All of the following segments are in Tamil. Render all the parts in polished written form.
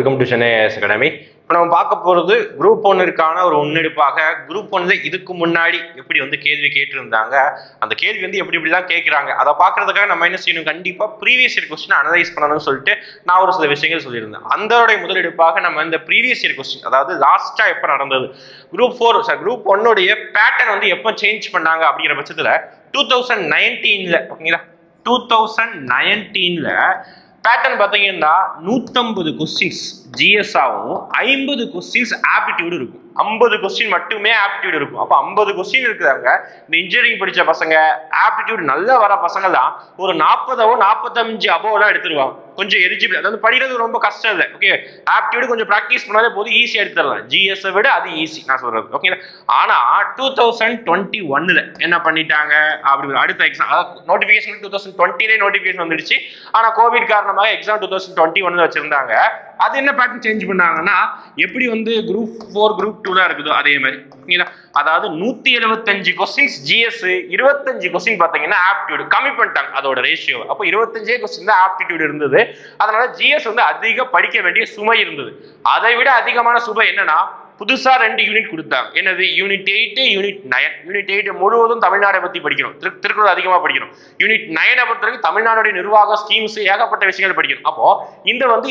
Welcome to Chennai IAS academy. இப்போ நம்ம பார்க்க போகிறது குரூப் ஒன்னுக்கான ஒரு முன்னெடுப்பாக. குரூப் ஒன்ல இதுக்கு முன்னாடி எப்படி கேள்வி கேட்டிருந்தாங்க, அந்த கேள்வி எப்படிலாம் கேட்குறாங்க அதை பார்க்கறதுக்காக நம்ம என்ன செய்யணும், கண்டிப்பாக ப்ரீவியஸ் இயர் கொஸ்டின் அனலைஸ் பண்ணணும்னு சொல்லிட்டு நான் ஒரு சில விஷயங்கள் சொல்லியிருந்தேன். அந்த முதலெடுப்பாக நம்ம இந்த ப்ரீவியஸ் இயர் கொஸ்டின், அதாவது லாஸ்ட்டாக எப்போ நடந்தது குரூப் ஒன்னுடைய பேட்டர்ன் எப்போ சேஞ்ச் பண்ணாங்க அப்படிங்கிற பட்சத்தில் 2019ல ஓகேங்களா, 2019ல பேட்டர்ன் பார்த்தீங்கன்னா 150 கொஸ்டின்ஸ் ஜிஎஸ் ஆகும், 50 கொஸ்டின்ஸ் ஆப்டிடியூட் இருக்கும். 50 கொஸ்டின் மட்டுமே ஆப்டிடியூட் இருக்கும். அப்போ 50 கொஸ்டின் இருக்கிறாங்க. இந்த இன்ஜினியரிங் படித்த பசங்க ஆப்டிடியூட் நல்லா வர பசங்க தான் ஒரு 40 45 அபோவ்லாம் எடுத்துருவாங்க. கொஞ்சம் எலிஜிபிள், அதாவது படிக்கிறது ரொம்ப கஷ்டம் இல்லை. ஓகே, ஆப்டிடியூட் கொஞ்சம் ப்ராக்டிஸ் பண்ணாலே போதும், ஈஸியாக எடுத்துடலாம். ஜிஎஸ்ஸை விட அது ஈஸி நான் சொல்றது. ஓகே, ஆனால் 2021ல என்ன பண்ணிட்டாங்க அப்படி அடுத்த எக்ஸாம், அதாவது நோட்டிஃபிகேஷன் 2020லே நோட்டிஃபிகேஷன் வந்துடுச்சு. ஆனால் கோவிட் காரணமாக எக்ஸாம் 2021ல வச்சிருந்தாங்க. அது என்ன பேட்டர்ன் சேஞ்ச் பண்ணாங்கன்னா, எப்படி குரூப் 4 குரூப் 2 இருக்குதோ அதே மாதிரி ஓகேங்களா. அதாவது 175 கொஸ்டின்ஸ் ஜிஎஸ், 25 கொஸ்டின் பார்த்தீங்கன்னா ஆப்டிடியூட் கம்மி பண்ணிட்டாங்க அதோட ரேஷியோ. அப்போ 25 கொஸ்டின் தான் ஆப்டிடியூட் இருந்தது. அதனால ஜிஎஸ் அதிக படிக்க வேண்டிய சுமை இருந்தது. அதை விட அதிகமான சுமை என்னன்னா, புதுசா 2 யூனிட் கொடுத்தாங்க. என்னது? Unit 8 unit 9. யூனிட் 8 முழுவதும் தமிழ்நாடை பத்தி படிக்கணும், திருக்குறள் அதிகமா படிக்கணும். யூனிட் 9 பொறுத்த வரைக்கும் தமிழ்நாடுடைய நிர்வாக ஸ்கீம்ஸ் ஏகப்பட்ட விஷயங்கள் படிக்கணும். அப்போ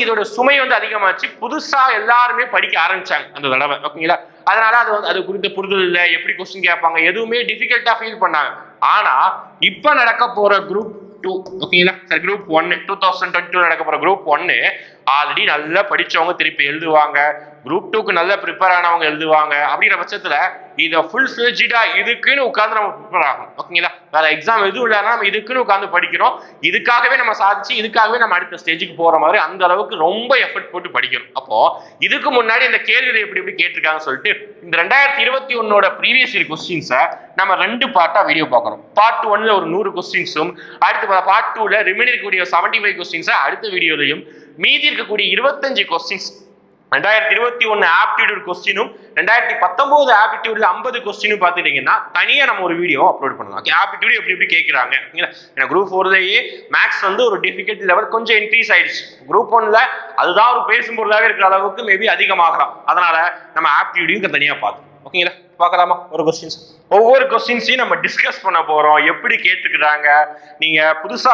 இதோட சுமை அதிகமாச்சு. புதுசா எல்லாருமே படிக்க ஆரம்பிச்சாங்க அந்த தடவை ஓகேங்களா. அதனால அது குறித்த புரிதல் இல்லை, எப்படி கொஸ்டின் கேட்பாங்க எதுவுமே டிஃபிகல்ட்டா ஃபீல் பண்ணாங்க. ஆனா இப்ப நடக்க போற குரூப் 2 ஓகேங்களா, சரி குரூப் 1 2022 நடக்க போற குரூப் 1 ஆல்ரெடி நல்லா படிச்சவங்க திருப்பி எழுதுவாங்க, குரூப் 2க்கு நல்லா ப்ரிப்பேர் ஆனவங்க எழுதுவாங்க. அப்படிங்கிற பட்சத்துல இதை ஃபுல் ஃபிளெஜ்டா இதுக்குன்னு உட்காந்து நம்ம ப்ரிப்பேர் ஆகணும் ஓகேங்களா. வேற எக்ஸாம் எதுவும் இல்லைன்னா நம்ம இதுக்குன்னு உட்காந்து படிக்கிறோம். இதுக்காகவே நம்ம சாதிச்சு இதுக்காகவே நம்ம அடுத்த ஸ்டேஜுக்கு போற மாதிரி அந்த அளவுக்கு ரொம்ப எஃபர்ட் போட்டு படிக்கணும். அப்போ இதுக்கு முன்னாடி இந்த கேள்வியை எப்படி கேட்டிருக்காங்கன்னு சொல்லிட்டு இந்த 2021ஓட ப்ரீவியஸ் இயர் கொஸ்டின்ஸை நம்ம 2 பார்ட்டா வீடியோ பார்க்கறோம். பார்ட் 1ல ஒரு 100 கொஸ்டின்ஸும், அடுத்து பார்ட் 2ல ரிமைனிங் இருக்கக்கூடிய 75 கொஸ்டின்ஸை அடுத்த வீடியோலையும், மீதி இருக்கக்கூடிய 25 கொஸ்டின்ஸ் 2021 ஆப்டிடியூட் கொஸ்டினும் 2019 ஆப்டிடியூட்ல 50 கொஸ்டினும் பார்த்துட்டீங்கன்னா தனியா நம்ம ஒரு வீடியோ அப்லோட் பண்ணலாம். ஆப்டிடியூட் எப்படி கேட்குறாங்க. ஏன்னா குரூப் 4லயே மேக்ஸ் ஒரு டிஃபிகல்ட்டி லெவல் கொஞ்சம் இன்க்ரீஸ் ஆயிடுச்சு. குரூப் 1ல அதுதான் ஒரு பேசும் பொருளாக இருக்கிற அளவுக்கு மேபி அதிகமாகலாம். அதனால நம்ம ஆப்டிடியூடையும் தனியா பார்த்தோம் ஓகேங்களா. பார்க்கலாமா ஒரு கொஸ்டின்ஸ்? ஒவ்வொரு கொஸ்டின்ஸையும் நம்ம டிஸ்கஸ் பண்ண போறோம். எப்படி கேட்டுக்கிறாங்க, நீங்க புதுசா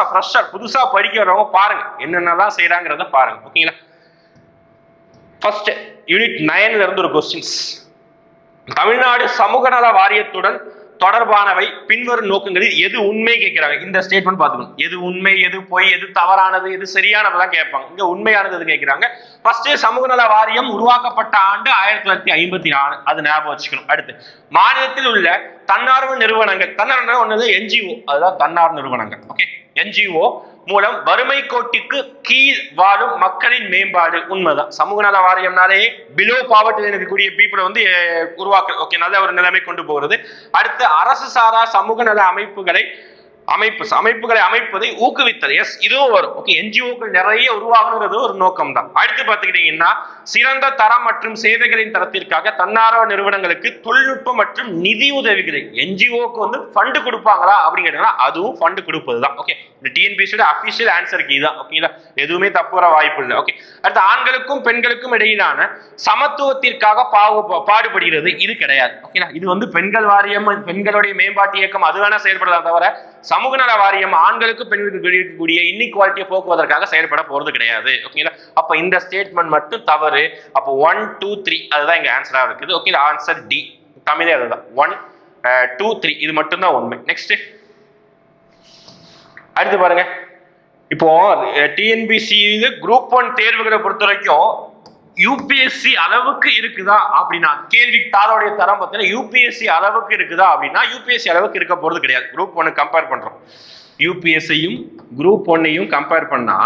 படிக்க வரவங்க பாருங்க என்னென்னலாம் செய்யறாங்கிறத பாருங்க ஓகேங்களா. ஃபர்ஸ்ட் யூனிட் 9ல இருந்து ஒரு கொஸ்டின்ஸ். தமிழ்நாடு சமூக நல வாரியத்துடன் தொடர்பானவை பின்வரும் நோக்கங்களில் எது உண்மை கேட்கிறாங்க. இந்த ஸ்டேட்மெண்ட் பார்த்துக்கணும். எது உண்மை, எது பொய், எது தவறானது, எது சரியானதெல்லாம் கேட்பாங்க. இங்க உண்மையானது கேட்கிறாங்க. ஃபர்ஸ்ட் சமூக நல வாரியம் உருவாக்கப்பட்ட ஆண்டு 1954, அது ஞாபகம் வச்சுக்கணும். அடுத்து மாநிலத்தில் உள்ள தன்னார்வ நிறுவனங்கள் ஒன்னது என்ஜிஓ, அதுதான் தன்னார்வ நிறுவனங்கள் ஓகே. என்ஜிஓ மூலம் வறுமை கோட்டிற்கு கீழ் வாழும் மக்களின் மேம்பாடு உண்மைதான். சமூக நல வாரியம்னாலே பிலோ பாவர்ட்டியில் இருக்கக்கூடிய பீப்புளை உருவாக்க ஓகே, நல்ல ஒரு நிலைமை கொண்டு போகிறது. அடுத்து அரசு சாரா சமூக நல அமைப்புகளை அமைப்பதை ஊக்குவித்தல். எஸ், இதுவும் வரும் ஓகே. என்ஜிஓக்கள் நிறைய உருவாகுறது ஒரு நோக்கம் தான். அடுத்து பார்த்துக்கிட்டீங்கன்னா சிறந்த தரம் மற்றும் சேவைகளின் தரத்திற்காக தன்னார்வ நிறுவனங்களுக்கு தொழில்நுட்பம் மற்றும் நிதி உதவிகளை என்ஜிஓக்கு ஃபண்டு கொடுப்பாங்களா அப்படின்னு கேட்டீங்கன்னா அதுவும் ஃபண்டு கொடுப்பது தான் ஓகே. இந்த டிஎன்பிஎஸ்சியோட அபிஷியல் ஆன்சருக்கு இதுதான் ஓகேங்களா. எதுவுமே தப்பு வர வாய்ப்பு இல்லை ஓகே. அடுத்து ஆண்களுக்கும் பெண்களுக்கும் இடையிலான சமத்துவத்திற்காக பாடுபடுகிறது, இது கிடையாது ஓகேங்களா. இது பெண்கள் வாரியம், பெண்களுடைய மேம்பாட்டு இயக்கம் அது வேணா செயல்படலாம், தவிர சமூக நல வாரியம் ஆண்களுக்கு பெண்களுக்கு இருக்கக்கூடிய இன்இக்வாலிட்டியை போக்குவதற்காக செயல்பட போறது கிடையாது ஓகேங்களா. அப்ப இந்த ஸ்டேட்மெண்ட் மட்டும் தவறு. அப்போ 1 2 3 அதுதான் இங்க ஆன்சரா இருக்குது ஓகே. ஆன்சர் டி, தமிழே அதுதான். 1 2 3 இது மட்டும் தான் உண்மை. நெக்ஸ்ட் அடுத்து பாருங்க. இப்போ டிஎன்பிஎஸ்சி குரூப் 1 தேர்வுகளை பொறுத்த வரைக்கும் யூபிஎஸ்சி அளவுக்கு இருக்குதா அப்படின்னா, கேள்வி தாரோடைய தரம் பார்த்தீங்கன்னா யூபிஎஸ்சி அளவுக்கு இருக்குதா அப்படின்னா யூபிஎஸ்சி அளவுக்கு இருக்க போறது கிடையாது. குரூப் 1 கம்பேர் பண்றோம், யூபிஎஸ்சியும் குரூப் 1ஐயும் கம்பேர் பண்ணா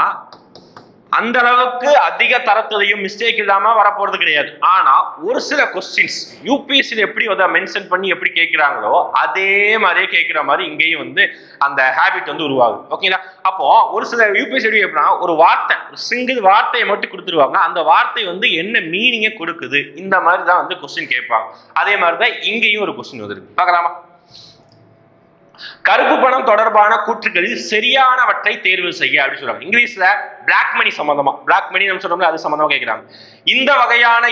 அந்த அளவுக்கு அதிக தரத்திலையும் மிஸ்டேக் இல்லாம வரப்போறது கிடையாது. ஆனா ஒரு சில கொஸ்டின்ஸ் யூபிஎஸ்சியில் எப்படி மென்ஷன் பண்ணி எப்படி கேட்கிறாங்களோ அதே மாதிரியே கேட்கிற மாதிரி இங்கேயும் அந்த ஹேபிட் உருவாகுது ஓகேங்களா. அப்போ ஒரு சில யூபிஎஸ்சி எப்படின்னா ஒரு வார்த்தை, சிங்கிள் வார்த்தையை மட்டும் கொடுத்துருவாங்க. அந்த வார்த்தை என்ன மீனிங்கை கொடுக்குது, இந்த மாதிரி தான் கொஸ்டின் கேட்பாங்க. அதே மாதிரி தான் இங்கேயும் ஒரு கொஸ்டின் வந்துருக்கு. பார்க்கலாமா? கருப்பு பணம் தொடர்பான கூற்றுகளில் சரியானவற்றை தேர்வு செய்ய அப்படின்னு சொல்றாங்க. இங்கிலீஷ்ல பிளாக் மணி சம்பந்தமா, பிளாக் மணி நம்ம சொல்றோம்ல அது சம்பந்தமா கேட்கிறாங்க. இந்த வகையான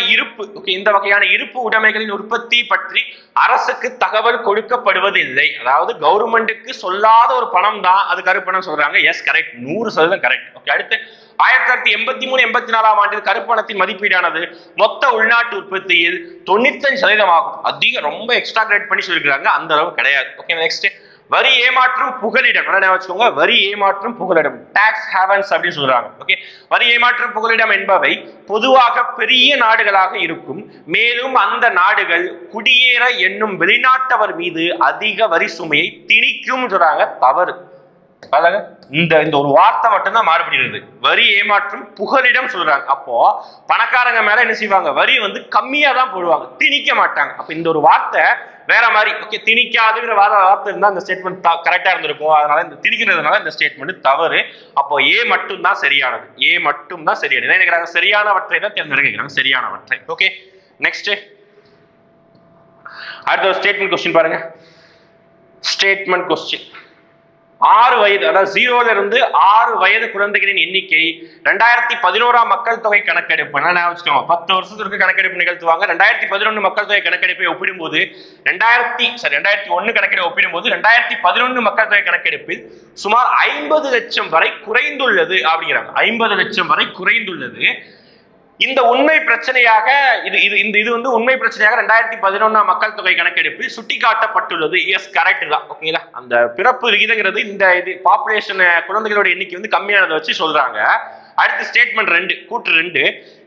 இருப்பு உடைமைகளின் உற்பத்தி பற்றி அரசுக்கு தகவல் கொடுக்கப்படுவதில்லை. அதாவது கவர்மெண்ட்டுக்கு சொல்லாத ஒரு பணம் தான் அது கருப்பு பணம் சொல்றாங்க. Yes correct, 100% correct. ஓகே, அடுத்து 1983-84 ஆண்டில் கருப்பு பணத்தின் மதிப்பீடானது மொத்த உள்நாட்டு உற்பத்தியில் 95% ஆகும். அதிகம், ரொம்ப எக்ஸ்ட்ரா கிரேட் பண்ணி சொல்லிருக்காங்க, அந்த அளவு கிடையாது. ஓகே, நெக்ஸ்ட் வரி ஏமாற்றும் புகலிடம். வச்சுக்கோங்க, வரி ஏமாற்றும் புகலிடம், டாக்ஸ் ஹேவன்ஸ் அப்படின்னு சொல்றாங்க. ஓகே, வரி ஏமாற்றும் புகலிடம் என்பவை பொதுவாக பெரிய நாடுகளாக இருக்கும். மேலும் அந்த நாடுகள் குடியேற எண்ணும் வெளிநாட்டவர் மீது அதிக வரி சுமையை திணிக்கும் சொல்றாங்க. தவறு. இந்த ஒரு வார்த்தை மட்டும்தான் மாறுபடுகிறது. வரி ஏமாற்றும் புகலிடம் சொல்றாங்க. அப்போ பணக்காரங்க மேல என்ன செய்வாங்க, வரி வந்து கம்மியா தான் போடுவாங்க, திணிக்க மாட்டாங்க. அப்ப இந்த ஒரு வார்த்தை வேற மாதிரி. ஓகே, திணிக்காதுங்கிற வார்த்தை இருந்தா அந்த ஸ்டேட்மெண்ட் கரெக்டா இருந்திருக்கும். அதனால இந்த திணிக்கிறதுனால இந்த ஸ்டேட்மெண்ட் தவறு. அப்போ ஏ மட்டும் தான் சரியானது. ஏ மட்டும் தான் சரியானது. என்ன நினைக்கிறாங்க, சரியானவற்றை தான் தேர்ந்தெடுக்கிறாங்க, சரியானவற்றை. ஓகே, நெக்ஸ்ட் அடுத்த ஸ்டேட்மெண்ட் கொஸ்டின் பாருங்க. ஸ்டேட்மெண்ட் கொஸ்டின் 6 வயது, அதாவது 0ல இருந்து 6 வயது குழந்தைகளின் எண்ணிக்கை 2011 மக்கள் தொகை கணக்கெடுப்பு. 10 வருஷத்துக்கு கணக்கெடுப்பு நிகழ்த்துவாங்க. 2011 மக்கள் தொகை கணக்கெடுப்பை ஒப்பிடும்போது 2001 கணக்கெடுப்பை ஒப்பிடும்போது 2011 மக்கள் தொகை கணக்கெடுப்பில் சுமார் 50 லட்சம் வரை குறைந்துள்ளது அப்படிங்கிறாங்க. 50 லட்சம் வரை குறைந்துள்ளது. இந்த உண்மை பிரச்சனையாக இது வந்து உண்மை பிரச்சனையாக 2011 மக்கள் தொகை கணக்கெடுப்பில் சுட்டிக்காட்டப்பட்டுள்ளது. எஸ் கரெக்ட் தான். ஓகேங்களா, அந்த பிறப்பு விகிதங்கிறது இந்த பாப்புலேஷன் குழந்தைகளோட எண்ணிக்கை வந்து கம்மியானதை வச்சு சொல்றாங்க. அடுத்து ஸ்டேட்மெண்ட் 2 கூற்று 2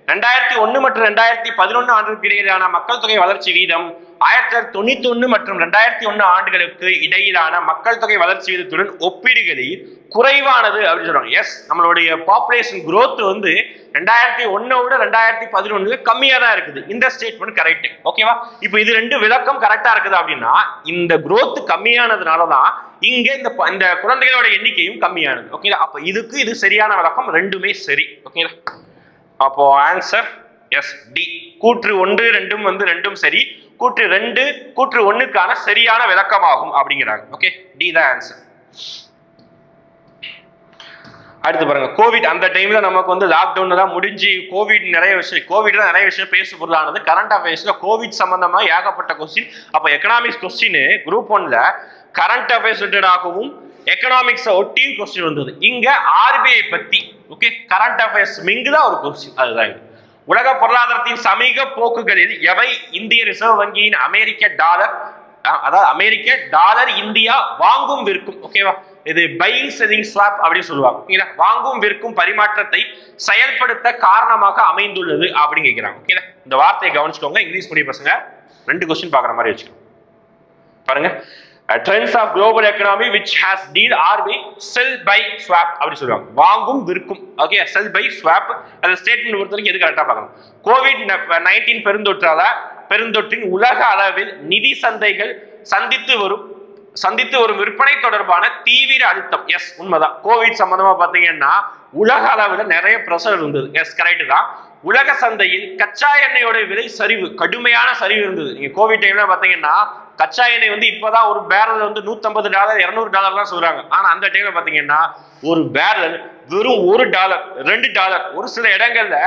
2001 மற்றும் 2011 ஆண்டுகளுக்கு இடையிலான மக்கள் தொகை வளர்ச்சி வீதம் 1991 மற்றும் 2001 ஆண்டுகளுக்கு இடையிலான மக்கள் தொகை வளர்ச்சி வீதத்துடன் ஒப்பிடுகையில் குறைவானது அப்படின்னு சொல்றாங்க. எஸ், நம்மளுடைய பாப்புலேஷன் growth வந்து 2001 2011 கம்மியா தான் இருக்குது. இந்த ஸ்டேட்மெண்ட் கரெக்ட். ஓகேவா, இப்போ இது ரெண்டு விளக்கம் கரெக்டா இருக்குது அப்படின்னா இந்த growth கம்மியானதுனாலதான் இங்க இந்த குழந்தைகளோட எண்ணிக்கையும் கம்மியானது. ஓகேங்களா, அப்ப இதுக்கு இது சரியான விளக்கம், ரெண்டுமே சரி. ஓகேங்களா, அப்போ ஆன்சர் எஸ் டி. கூற்று 1 2 வந்து ரெண்டும் சரி. கூற்று 2 கூற்று 1க்கான சரியான விளக்கமாகும் அப்படிங்கிறாங்க. ஓகே, டி தான் ஆன்சர். அடுத்து பாருங்க, கோவிட் அந்த டைம்ல நமக்கு வந்து லாக்டவுன் எல்லாம் முடிஞ்சு கோவிட் நிறைய விஷயம் பேசு பொருளானது. கரண்ட் அஃபேர்ஸ்ல கோவிட் சம்பந்தமா ஏகப்பட்ட கொஸ்டின். அப்ப எக்கனாமிக்ஸ் கொஸ்டின் குரூப் 1ல கரண்ட் அஃபேர்ஸ் ரிலேட்டடாகவும் எக்கனாமிக்ஸ் ஒட்டி கொஸ்டின் வந்தது. இங்க ஆர்பிஐ பத்தி ஓகே கரண்ட் அஃபேர்ஸ் மிங்குதா ஒரு கொஸ்டின். அதுதான் உலக பொருளாதாரத்தின் சமீக போக்குகளில் எவை இந்திய ரிசர்வ் வங்கியின் அமெரிக்க டாலர் இந்தியா வாங்கும் விற்கும். ஓகேவா, இது பையிங் செல்லிங் ஸ்வாப் அப்படின்னு சொல்லுவாங்க. வாங்கும் விற்கும் பரிமாற்றத்தை செயல்படுத்த காரணமாக அமைந்துள்ளது அப்படின்னு கேட்கிறாங்க. ஓகேங்களா, இந்த வார்த்தையை கவனிச்சுக்கோங்க. இங்கிலீஷ் மீடியம் பசங்க 2 கொஸ்டின் பாக்குற மாதிரி வச்சுக்கோங்க. பாருங்க, trends of global economy which has deal RBI sell buy swap அப்படி சொல்லுவாங்க. வாங்கும் விற்கும். Okay, sell buy swap. அந்த ஸ்டேட்மெண்ட் பொறுத்தவரைக்கும் எது கரெக்டா பார்க்கணும். கோவிட்-19 பெருந்தொற்றின் உலக அளவில் நிதி சந்தைகள் சந்தித்து வரும் விற்பனை தொடர்பான தீவிர அழுத்தம். எஸ், உண்மைதான். கோவிட் சம்பந்தமா பாத்தீங்கன்னா உலக அளவில் நிறைய பிரஷர் இருந்தது. எஸ் கரெக்ட் தான். உலக சந்தையில் கச்சா எண்ணெயோட விலை சரிவு, கடுமையான சரிவு இருந்தது. நீங்க கோவிட் டைம்ல பாத்தீங்கன்னா கச்சா எண்ணெய் வந்து இப்பதான் ஒரு பேரல் வந்து $150 $200 தான் சொல்றாங்க. ஆனா அந்த டைம்ல பாத்தீங்கன்னா ஒரு பேரல் வெறும் $1 $2. ஒரு சில இடங்கள்ல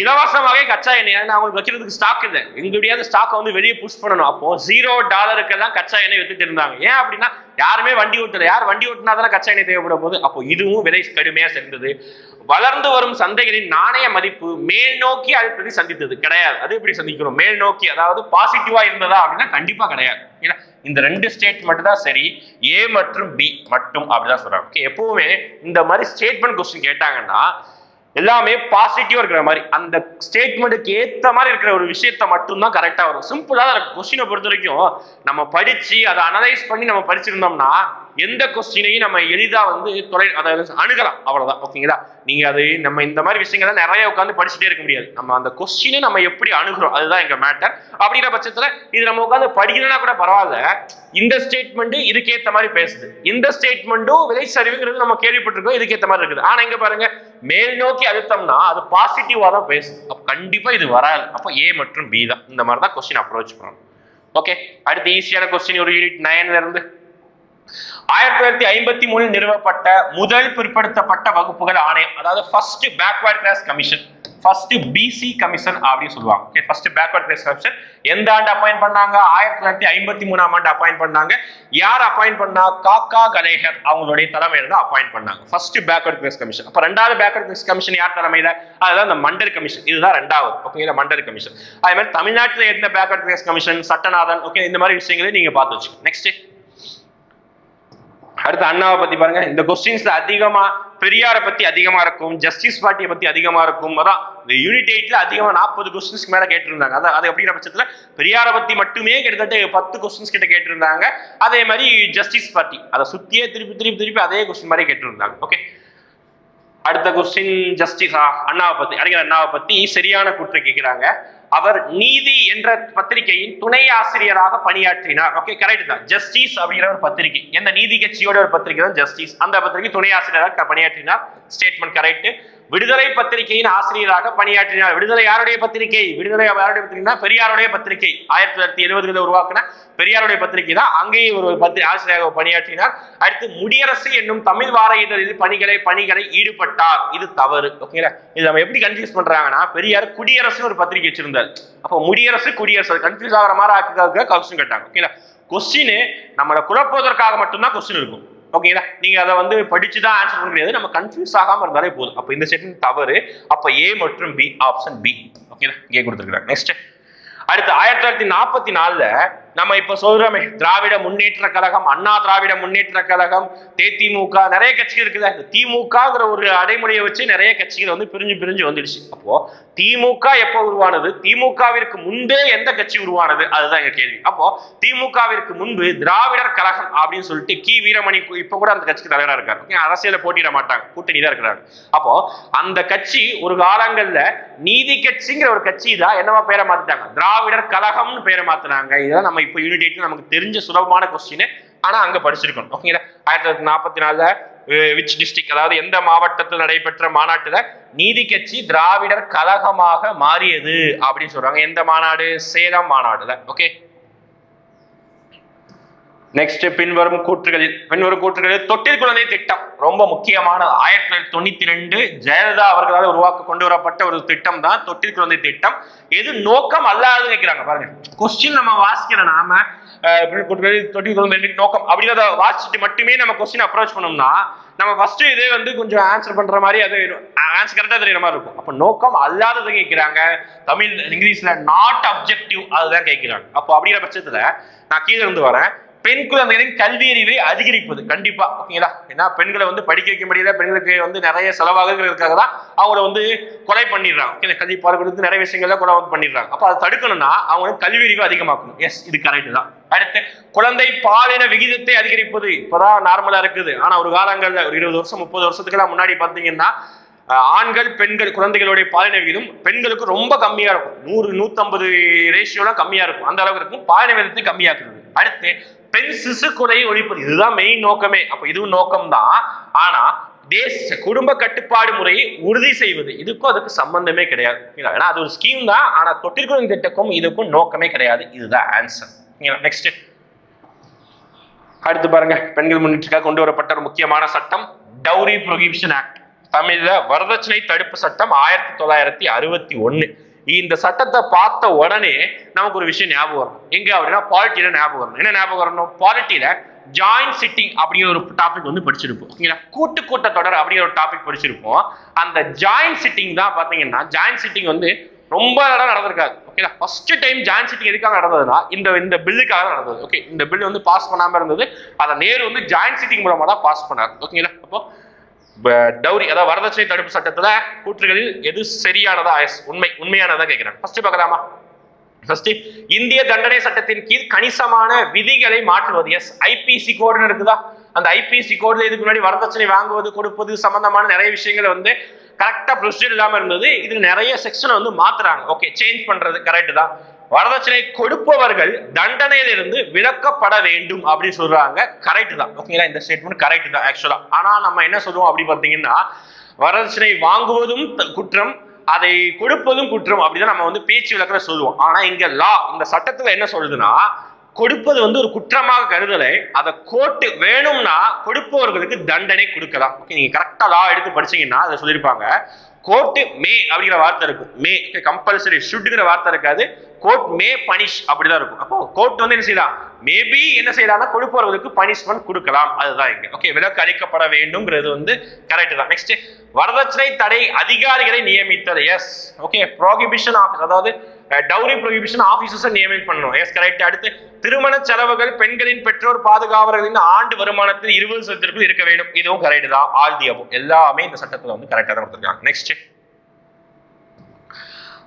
இலவசமாகவே கச்சா எண்ணெய் அவங்களுக்கு வைக்கிறதுக்கு ஸ்டாக் இல்லை. எங்களுடைய ஸ்டாக்கை வந்து வெளியே புஷ் பண்ணணும். அப்போ $0 கச்சா எண்ணெய் வித்துட்டு இருந்தாங்க. ஏன் அப்படின்னா யாருமே வண்டி ஓட்டல. யார் வண்டி ஓட்டினா தானே கச்சா எண்ணெய் தேவைப்பட போது. அப்போ இதுவும் விலை கடுமையா சேர்ந்தது. வளர்ந்து வரும் சந்தைகளின் நாணய மதிப்பு மேல் நோக்கி அழுத்தத்தை சந்தித்தது கிடையாது. அது எப்படி சந்திக்கிறோம்? மேல் நோக்கி, அதாவது பாசிட்டிவா இருந்ததா அப்படின்னா கண்டிப்பா கிடையாது. இந்த 2 ஸ்டேட்மெண்ட் தான் சரி. ஏ மற்றும் பி மட்டும் அப்படிதான் சொல்றாங்க. எப்பவுமே இந்த மாதிரி ஸ்டேட்மெண்ட் கொஸ்டின் கேட்டாங்கன்னா எல்லாமே பாசிட்டிவா இருக்கிற மாதிரி அந்த ஸ்டேட்மெண்ட்டுக்கு ஏத்த மாதிரி இருக்கிற ஒரு விஷயத்த மட்டும் தான் கரெக்டா வரும். சிம்பிளா கொஸ்டினை பொறுத்த வரைக்கும் நம்ம படிச்சு அதை அனலைஸ் பண்ணி நம்ம படிச்சிருந்தோம்னா எந்த கொஸ்டினையும் நம்ம எளிதா வந்து அணுகலாம். அவ்வளவுதான். ஓகேங்களா, நீங்க அது நம்ம இந்த மாதிரி விஷயங்களை நிறைய உட்காந்து படிச்சுட்டே இருக்க முடியாது. நம்ம அந்த கொஸ்டினை நம்ம எப்படி அணுகிறோம் அதுதான் எங்க மேட்டர். அப்படிங்கிற பட்சத்துல இது நம்ம உட்காந்து படிக்கலன்னா கூட பரவாயில்ல. இந்த ஸ்டேட்மெண்ட் இதுக்கேற்ற மாதிரி பேசுது. இந்த ஸ்டேட்மெண்ட்டும் விலை சரிவுங்கிறது நம்ம கேள்விப்பட்டிருக்கோம், இதுக்கேற்ற மாதிரி இருக்குது. ஆனா இங்க பாருங்க, மேல் நோக்கி அழுத்தம்னா அது பாசிட்டிவா தான் பேசுது. அப்ப கண்டிப்பா இது வராது. அப்ப ஏ மற்றும் பி தான். இந்த மாதிரி தான் கொஸ்டின் அப்ரோச் பண்ணணும். ஓகே, அடுத்து ஈஸியான கொஸ்டின் ஒரு யூனிட் 9ல இருந்து 1953 நிறுவப்பட்ட முதல் பிற்படுத்தப்பட்ட வகுப்புகள் ஆணையம், அதாவது first backward class commission, first PC commission அப்படின்னு சொல்லுவாங்க. Okay, first backward class commission எந்த ஆண்டு அப்பாயிண்ட் பண்ணாங்க? 1953ஆம் ஆண்டு அப்பாயிண்ட் பண்ணாங்க. யார் அப்பாயிண்ட் பண்ணா? காக்கா கலேகர் அவங்களுடைய தலைமையில தான் அப்பாயிண்ட் பண்ணாங்க ஃபர்ஸ்ட் பேக்வர்ட் கிளாஸ் கமிஷன். அப்ப ரெண்டாவது பேக்வர்ட் கிளாஸ் கமிஷன் யார் தலைமையில? அதுதான் இந்த மண்டல் கமிஷன். இதுதான் ரெண்டாவது. Okay, Mandal commission. அதே மாதிரி தமிழ்நாட்டில் இருந்த backward class commission Sattanathan. Okay, இந்த மாதிரி விஷயங்களை நீங்க பார்த்து வச்சுக்கோங்க. நெக்ஸ்ட் அடுத்து அண்ணாவை பத்தி பாருங்க. இந்த கொஸ்டின்ஸ்ல அதிகமா பெரியாரை பத்தி அதிகமா இருக்கும், ஜஸ்டிஸ் பார்ட்டியை பத்தி அதிகமா இருக்கும். அதான் இந்த யூனிட் 8ல அதிகமா 40 கொஸ்டின்ஸ்க்கு மேல கேட்டிருந்தாங்க. அது அப்படிங்கிற பட்சத்துல பெரியாரை பத்தி மட்டுமே கிட்டத்தட்ட 10 கொஸ்டின்ஸ் கிட்ட கேட்டிருந்தாங்க. அதே மாதிரி ஜஸ்டிஸ் பார்ட்டி அதை சுத்தியே திருப்பி அதே கொஸ்டின் மாதிரி கேட்டிருந்தாங்க. ஓகே, அடுத்த கொஸ்டின் ஜஸ்டிஸ் அண்ணாவை பத்தி, அறிஞர் அண்ணாவை பத்தி சரியான கூற்று கேட்கிறாங்க. அவர் நீதி என்ற பத்திரிகையின் துணை ஆசிரியராக பணியாற்றினார். ஓகே, கரெக்ட் தான். ஜஸ்டிஸ் அப்படிங்கிற ஒரு பத்திரிகை, எந்த நீதி கட்சியோட ஒரு பத்திரிகை தான் ஜஸ்டிஸ். அந்த பத்திரிகை துணை ஆசிரியராக பணியாற்றினார். Statement correct. விடுதலை பத்திரிகையின் ஆசிரியராக பணியாற்றினார். விடுதலை யாருடைய பத்திரிகை? விடுதலை யாருடைய பத்திரிகைனா பெரியாருடைய பத்திரிகை. 1970களில் உருவாக்கின பெரியாருடைய பத்திரிகை தான். அங்கேயும் ஒரு ஆசிரியராக பணியாற்றினார். அடுத்து முடியரசு என்னும் தமிழ் வார இதழில் பணிகளை ஈடுபட்டார். இது தவறு. ஓகேங்களா? இது நம்ம எப்படி கன்ஃபியூஸ் பண்றாங்கன்னா, பெரியார் குடியரசு ஒரு பத்திரிகை வச்சிருந்தார். அப்போ முடியரசு குடியரசு கன்ஃபியூஸ் ஆகிற மாதிரி கொஸ்டின் கேட்டாங்க. ஓகேங்களா? கொஸ்டின் நம்மளை குழப்புவதற்காக மட்டும்தான் கொஸ்டின் இருக்கும். ஓகேங்களா? நீங்க அதை வந்து படிச்சுதான் ஆன்சர் பண்ண முடியாது. நம்ம கன்ஃபியூஸ் ஆகாம இருந்தாலே போதும். அப்ப இந்த ஸ்டேட்மெண்ட் தவறு. அப்ப ஏ மற்றும் பி, ஆப்ஷன் பி. ஓகேங்களா? இங்கே கொடுத்துருக்காங்க. நெக்ஸ்ட் அடுத்து 1944ல நம்ம இப்ப சொல்றோமே திராவிட முன்னேற்ற கழகம், அண்ணா திராவிட முன்னேற்ற கழகம், தேதிமுக, நிறைய கட்சிகள் இருக்குல்ல. திமுகங்கிற ஒரு அடைமொழியை வச்சு நிறைய கட்சிகள் வந்து பிரிஞ்சு வந்துடுச்சு. அப்போ திமுக எப்போ உருவானது? திமுகவிற்கு முன்பே எந்த கட்சி உருவானது? அதுதான் எங்க கேள்வி. அப்போ திமுகவிற்கு முன்பு திராவிடர் கழகம் அப்படின்னு சொல்லிட்டு கி வீரமணி இப்ப கூட அந்த கட்சிக்கு தலைவராக இருக்காரு. அரசியல போட்டியிட மாட்டாங்க, கூட்டணி தான் இருக்கிறாங்க. அப்போ அந்த கட்சி ஒரு காலங்கள்ல நீதி கட்சிங்கிற ஒரு கட்சி தான் என்னவா பேரை மாத்திட்டாங்க? திராவிடர் கழகம்னு பேரை மாத்தினாங்க. இதெல்லாம் நம்ம இப்போ யூனிட் 8 நமக்கு தெரிஞ்ச சுலபமான கொஸ்டின். ஆனா அங்க படிச்சிருக்கணும். ஓகேங்களா? 1944ல விச் டிஸ்ட்ரிக்ட், அதாவது எந்த மாவட்டத்தில் நடைபெற்ற மாநாட்டுல நீதி கட்சி திராவிடர் கழகமாக மாறியது அப்படின்னு சொல்றாங்க? எந்த மாநாடு? சேலம் மாநாடுல. ஓகே, நெக்ஸ்ட் பின்வரும் கூற்றுகளில் தொட்டில் குழந்தை திட்டம் ரொம்ப முக்கியமான 1992 ஜெயலலிதா அவர்களால் கொண்டு வரப்பட்ட ஒரு திட்டம் தான் தொட்டில் குழந்தை திட்டம். எது நோக்கம் அல்லாதுன்னு கேட்கிறாங்க. பாருங்க, கொஸ்டின் நம்ம வாசிக்கிற நாம தொட்டில் குழந்தை நோக்கம் அப்படிங்கிறத வாசிச்சுட்டு மட்டுமே நம்ம கொஸ்டின் அப்ரோச் பண்ணோம்னா நம்ம ஃபர்ஸ்ட் இதே வந்து கொஞ்சம் ஆன்சர் பண்ற மாதிரி அது ஆன்சர் கரெக்டா தெரியுற மாதிரி இருக்கும். அப்ப நோக்கம் அல்லாதது கேட்கிறாங்க. தமிழ் இங்கிலீஷ்ல நாட் அப்ஜெக்டிவ் அதுதான் கேட்கிறாங்க. அப்போ அப்படிங்கிற பட்சத்துல நான் கீழே இருந்து வரேன். பெண் குழந்தைகளின் கல்வி அறிவை அதிகரிப்பது கண்டிப்பா. ஓகேங்களா? ஏன்னா பெண்களை வந்து படிக்க வைக்க முடியல, பெண்களுக்கு வந்து நிறைய செலவாகிறதுக்காக தான் அவங்கள வந்து கொலை பண்ணிடுறாங்க. ஓகே, கல்வி பால் கொடுத்து நிறைய விஷயங்கள்ல கொலை பண்ணிடுறாங்க. அப்ப அதை தடுக்கணும்னா அவங்க கல்வி அறிவை அதிகமாக்கணும். எஸ், இது கரெக்ட் தான். அடுத்து குழந்தை பாலின விகிதத்தை அதிகரிப்பது. இப்பதான் நார்மலா இருக்குது. ஆனா ஒரு காலங்கள்ல ஒரு 20 வருஷம் 30 வருஷத்துக்கு முன்னாடி பாத்தீங்கன்னா ஆண்கள் பெண்கள் குழந்தைகளுடைய பாலின விகிதம் பெண்களுக்கு ரொம்ப கம்மியா இருக்கும். 100-150 ரேஷியோலாம் கம்மியா இருக்கும். அந்த அளவுக்கு இருக்கும். பாலின விகிதத்தை கம்மியாக்குறது. அடுத்து பெண் சிசு கொலையை ஒழிப்பது. இதுதான் மெயின் நோக்கமே. அப்ப இதுவும் நோக்கம் தான். ஆனா தேச குடும்ப கட்டுப்பாடு முறையை உறுதி செய்வது இதுக்கும் அதுக்கு சம்பந்தமே கிடையாது. ஏன்னா அது ஒரு ஸ்கீம் தான். ஆனா தொட்டில் குழந்தை திட்டக்கும் இதுக்கும் நோக்கமே கிடையாது. இதுதான் ஆன்சர். நெக்ஸ்ட் அடுத்து பாருங்க, பெண்கள் முன்னேற்றத்துக்காக கொண்டு வரப்பட்ட ஒரு முக்கியமான சட்டம் டவுரி ப்ரொஹிபிஷன் ஆக்ட். தமிழ்ல வரதட்சணை தடுப்பு சட்டம் 1961. இந்த சட்டத்தை பார்த்த உடனே நமக்கு ஒரு விஷயம் ஞாபகம் வரும். எங்க அப்படின்னா பாலிட்டியில ஞாபகம் வரணும். என்ன ஞாபகம் வரணும்? பாலிட்டியில ஜாயிண்ட் சிட்டிங் அப்படிங்கிற ஒரு டாபிக் வந்து படிச்சிருப்போம். கூட்டத்தொடர் அப்படிங்கிற ஒரு டாபிக் படிச்சிருப்போம். அந்த ஜாயிண்ட் சிட்டிங் தான் பாத்தீங்கன்னா, ஜாயிண்ட் சிட்டிங் வந்து ரொம்ப இடம் நடந்திருக்காது. ஓகேங்களா? ஃபர்ஸ்ட் டைம் ஜாயிண்ட் சிட்டிங் எதுக்காக நடந்ததுன்னா இந்த பில்லுக்காக நடந்தது. ஓகே, இந்த பில் வந்து பாஸ் பண்ணாம இருந்தது. அதை நேரு வந்து ஜாயிண்ட் சிட்டிங் மூலமா தான் பாஸ் பண்ணார். ஓகேங்களா? அப்போ டவுரி அதாவது வரதட்சணை தடுப்பு சட்டத்துல கூற்றுகளில் எது சரியானதா உண்மையானதா கேட்கிறேன். ஃபர்ஸ்ட் பார்க்கலாமா? ஃபர்ஸ்ட், இந்திய தண்டனை சட்டத்தின் கீழ் கணிசமான விதிகளை மாற்றுவது. எஸ், ஐபிசி கோடுன்னு இருக்குதா? அந்த ஐபிசி கோடுல இதுக்கு முன்னாடி வரதட்சணை வாங்குவது கொடுப்பது சம்பந்தமான நிறைய விஷயங்கள் வந்து கரெக்டா ப்ரொசீஜர் இல்லாம இருந்தது. இதுக்கு நிறைய செக்ஷனை வந்து மாத்துறாங்க. ஓகே, சேஞ்ச் பண்றது கரெக்ட் தான். வரதட்சணை கொடுப்பவர்கள் தண்டனையிலிருந்து விலக்கப்பட வேண்டும் அப்படின்னு சொல்றாங்க. கரெக்ட் தான். ஓகேங்களா? இந்த ஸ்டேட்மெண்ட் கரெக்ட் தான் ஆக்சுவலா. ஆனா நம்ம என்ன சொல்லுவோம் அப்படி பார்த்தீங்கன்னா, வரதட்சணை வாங்குவதும் குற்றம், அதை கொடுப்பதும் குற்றம் அப்படிதான் நம்ம வந்து பேச்சு விளக்கல சொல்லுவோம். ஆனா இங்க லா இந்த சட்டத்துல என்ன சொல்லுதுன்னா, கொடுப்பது வந்து ஒரு குற்றமாக கருதலை, அதை கோர்ட் வேணும்னா கொடுப்பவர்களுக்கு தண்டனை கொடுக்கலாம். ஓகே, நீங்க கரெக்டா லா எடுத்து படிச்சீங்கன்னா அதை சொல்லியிருப்பாங்க. கோர்ட் மே அப்படிங்கிற வார்த்தை இருக்கும், மே கம்பல்சரி, ஷுட்ங்கிற வார்த்தை இருக்காது, கோர்ட் மே பனிஷ் அப்படிதான் இருக்கும். அப்போ கோர்ட் வந்து என்ன செய்யலாம், மேபி என்ன செய்யலாம்னா கொடுப்பவர்களுக்கு பனிஷ்மெண்ட் கொடுக்கலாம், அதுதான் இங்க. ஓகே, விலக்கு அளிக்கப்பட வேண்டும்ங்கிறது வந்து கரெக்ட் தான். நெக்ஸ்ட், வரதட்சணை தடை அதிகாரிகளை நியமித்தல். எஸ், ஓகே, ப்ரோஹிபிஷன் ஆஃபீஸ், அதாவது டவுரி ப்ரோஹிபிஷன் ஆபீசர்ஸை நியமிட் பண்ணணும். Yes, correct. அடுத்து, திருமண செலவுகள் பெண்களின் பெற்றோர் பாதுகாவலர்களின் ஆண்டு வருமானத்தில் 20% இருக்க வேண்டும். இதுவும் கரெக்ட் தான். ஆல் தி அபோவ் எல்லாமே இந்த சட்டத்துல வந்து கரெக்டா தான் கொடுத்திருக்காங்க. நெக்ஸ்ட்,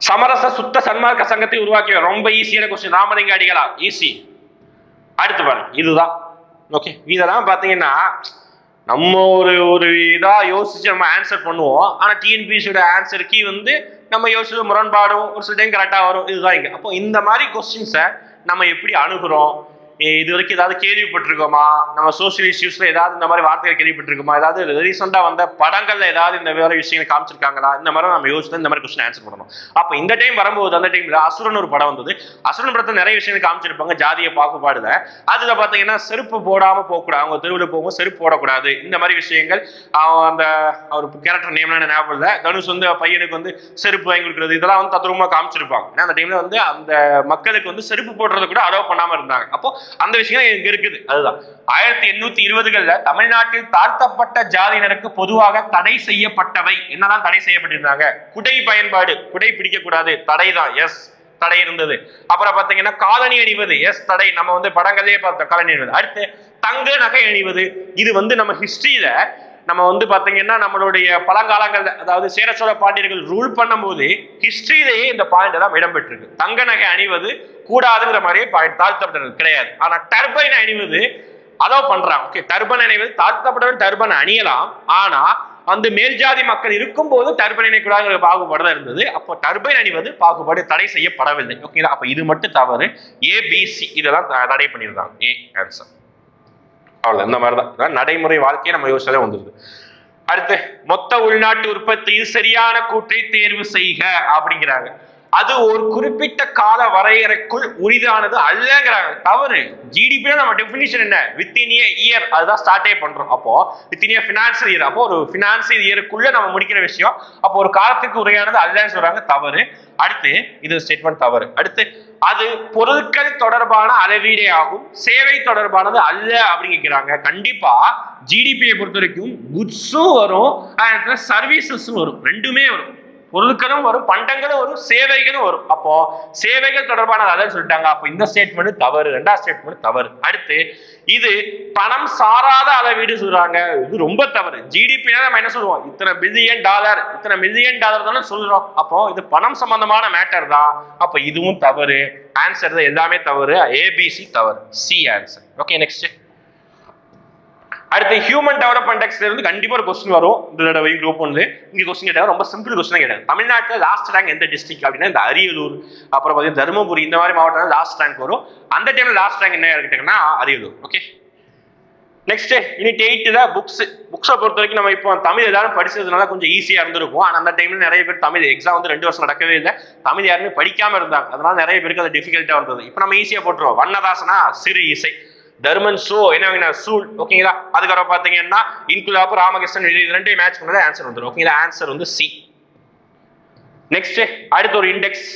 சமரச சுத்த சன்மார்க்க சங்கத்தை உருவாக்கி. ரொம்ப ஈஸியான கொஸ்டின், ராமலிங்க அடிகளா, ஈஸி. அடுத்து பாருங்க, இதுதான். ஓகே, இதெல்லாம் பாத்தீங்கன்னா நம்ம ஒரு இதா யோசிச்சு நம்ம ஆன்சர் பண்ணுவோம். ஆனா டிஎன்பிஎஸ்சியோட ஆன்சர் கீ வந்து நம்ம யோசிச்சு முரண்பாடும், ஒரு சில டைம் கரெக்டா வரும். இதுதான் இங்க. அப்போ இந்த மாதிரி கொஸ்டின்ஸை நம்ம எப்படி அணுகுறோம், இது வரைக்கும் ஏதாவது கேள்விப்பட்டிருக்கோமா, நம்ம சோசியல் இஷ்யூஸ்ல ஏதாவது இந்த மாதிரி வார்த்தைகள் கேள்விப்பட்டிருக்கோமா, ஏதாவது ரீசெண்டா வந்த படங்கள்ல ஏதாவது இந்த மாதிரி விஷயங்களை காமிச்சிருக்காங்களா, இந்த மாதிரி நம்ம யோசிச்சு இந்த மாதிரி கொஸ்டின் ஆன்சர் பண்ணணும். அப்ப இந்த டைம் வரும்போது, அந்த டைம்ல அசுரன் ஒரு படம் வந்தது. அசுரன் படத்துல நிறைய விஷயங்கள் காமிச்சிருப்பாங்க ஜாதிய பாகுபாடுல. அதுல பாத்தீங்கன்னா செருப்பு போடாம போகக்கூடாது, அவங்க தெருவில் போகும்போது செருப்பு போடக்கூடாது, இந்த மாதிரி விஷயங்கள். அந்த அவர் கேரக்டர் நேம் ஞாபகம் இல்லை, தனுஷ் வந்து பையனுக்கு வந்து செருப்பு வாங்கி கொடுக்குறது, இதெல்லாம் வந்து தத்ரூபமா காமிச்சிருப்பாங்க. அந்த டைம்ல வந்து அந்த மக்களுக்கு வந்து செருப்பு போடுறது கூட அலோவ் பண்ணாம இருந்தாங்க. அப்போ அந்த விஷயம் இங்க இருக்குது. அதுதான் 1820களில் தமிழ்நாட்டில் தாழ்த்தப்பட்ட ஜாதியினருக்கு பொதுவாக தடை செய்யப்பட்டவை. என்னதான் தடை செய்யப்பட்டிருந்தாங்க, குடை பயன்பாடு, குடை பிடிக்க கூடாது, தடை தான். எஸ், தடை இருந்தது. அப்புறம் பாத்தீங்கன்னா காலணி அணிவது, எஸ் தடை, நம்ம வந்து படங்களே பார்த்தோம் காலணி அணிவது. அடுத்து தங்க நகை அணிவது, இது வந்து நம்ம ஹிஸ்டரியில நம்ம வந்து பாத்தீங்கன்னா நம்மளுடைய பழங்காலங்கள், அதாவது சேர சோழ பாண்டியர்கள் ரூல் பண்ணும்போது ஹிஸ்டரியிலேயே இந்த பாயிண்ட் எல்லாம் இடம்பெற்றிருக்கு. தங்க நகை அணிவது கூடாதுங்கிற மாதிரியே பாயிண்ட், தாழ்த்தப்பட்டது கிடையாது. ஆனா டர்பைன் அணிவது அலோவ் பண்றாங்க. ஓகே, டர்பன் அணிவது, தாழ்த்தப்பட்டவன் டர்பன் அணியலாம், ஆனா அந்த மேல்ஜாதி மக்கள் இருக்கும் போது டர்பன் அணிக்கூடாதுங்கிற பாகுபாடு தான் இருந்தது. அப்போ டர்பைன் அணிவது பாகுபாடு தடை செய்யப்படவில்லை. ஓகேங்களா, அப்ப இது மட்டும் தவறு. ஏபிசி இதெல்லாம் தடை பண்ணியிருந்தாங்க. A answer. அவ்வளவு, இந்த மாதிரிதான் நடைமுறை வாழ்க்கையை நம்ம யோசிச்சாலே வந்துருது. அடுத்து, மொத்த உள்நாட்டு உற்பத்தியில் சரியான கூற்றை தேர்வு செய்க அப்படிங்கிறாங்க. அது ஒரு குறிப்பிட்ட கால வரையறைக்குள் உரிதானது அல்லங்கிறாங்க. தவறு. ஜிடிபி நம்ம டெபினிஷன் என்ன, வித்தின் ஏ இயர், அதுதான் ஸ்டார்டே பண்றோம். அப்போ வித்தின் ஏ பினான்சியல் இயர், அப்போ ஒரு பினான்சியல் இயருக்குள்ள நம்ம முடிக்கிற விஷயம், அப்போ ஒரு காலத்துக்கு உரையானது அல்லன்னு சொல்றாங்க. தவறு. அடுத்து, இது ஸ்டேட்மெண்ட் தவறு. அடுத்து, அது பொருட்கள் தொடர்பான அளவீடே ஆகும், சேவை தொடர்பானது அல்ல அப்படிங்கிறாங்க. கண்டிப்பா ஜிடிபியை பொறுத்த வரைக்கும் குட்ஸும் வரும், சர்வீசஸும் வரும், ரெண்டுமே வரும். பொருட்களும் வரும், பண்டங்களும் வரும், சேவைகளும் வரும். அப்போ சேவைகள் தொடர்பானது அல்லன்னு சொல்லிட்டாங்க. அப்போ இந்த ஸ்டேட்மெண்ட் தவறு, ரெண்டாவது ஸ்டேட்மெண்ட் தவறு. அடுத்து, இது பணம் சாராத அளவீடு சொல்றாங்க. இது ரொம்ப தவறு. ஜிடிபினா நம்ம என்ன சொல்லுவோம், இத்தனை பில்லியன் டாலர், இத்தனை மில்லியன் டாலர் தானே சொல்றோம். அப்போ இது பணம் சம்பந்தமான மேட்டர் தான். அப்போ இதுவும் தவறு. ஆன்சர் தான் எல்லாமே தவறு. ஏபிசி தவறு. C answer. Okay, next. அடுத்து, ஹியூமன் டெவலப்மெண்ட் இண்டெக்ஸ்ல இருந்து கண்டிப்பா ஒரு கொஸ்டின் வரும். இந்த தடவை குரூப் 1 இங்க கொஸ்டின் கேட்டாங்க. ரொம்ப சிம்பிள் கொஸ்டின் கேட்டாங்க. தமிழ்நாட்டில் லாஸ்ட் ரேங்க் எந்த டிஸ்ட்ரிக்ட் அப்படின்னா இந்த அரியலூர், அப்புறம் பார்த்தீங்கன்னா தருமபுரி, இந்த மாதிரி மாவட்டம் லாஸ்ட் ரேங்க் வரும். அந்த டைம்ல லாஸ்ட் ரேங்க் என்ன கேட்டாங்கன்னா அரியலூர். ஓகே, நெக்ஸ்ட் யூனிட் 8 புக்ஸை பொறுத்த வரைக்கும் நம்ம இப்போ தமிழ் எல்லாரும் படிச்சதுனால கொஞ்சம் ஈஸியா இருந்திருக்கும். ஆனா அந்த டைம்ல நிறைய பேர் தமிழ் எக்ஸாம் வந்து 2 வருஷம் நடக்கவே இல்லை, தமிழ் யாருமே படிக்காம இருந்தாங்க. அதனால நிறைய பேருக்கு அது டிஃபிகல்ட்டா இருந்தது. இப்போ நம்ம ஈஸியா போட்டுருவோம். வண்ணதாசனா சிறு இசை, தர்மன் சோ என்ன சூல். ஓகேங்களா, அதுக்கப்புறம் பாத்தீங்கன்னா இன்குலாப், ராமகிருஷ்ணன், இது ரெண்டையும் மேட்ச் பண்ணது ஆன்சர் வந்துடும். ஓகேங்களா, ஆன்சர் வந்து சி. நெக்ஸ்ட், அடுத்த ஒரு இண்டெக்ஸ்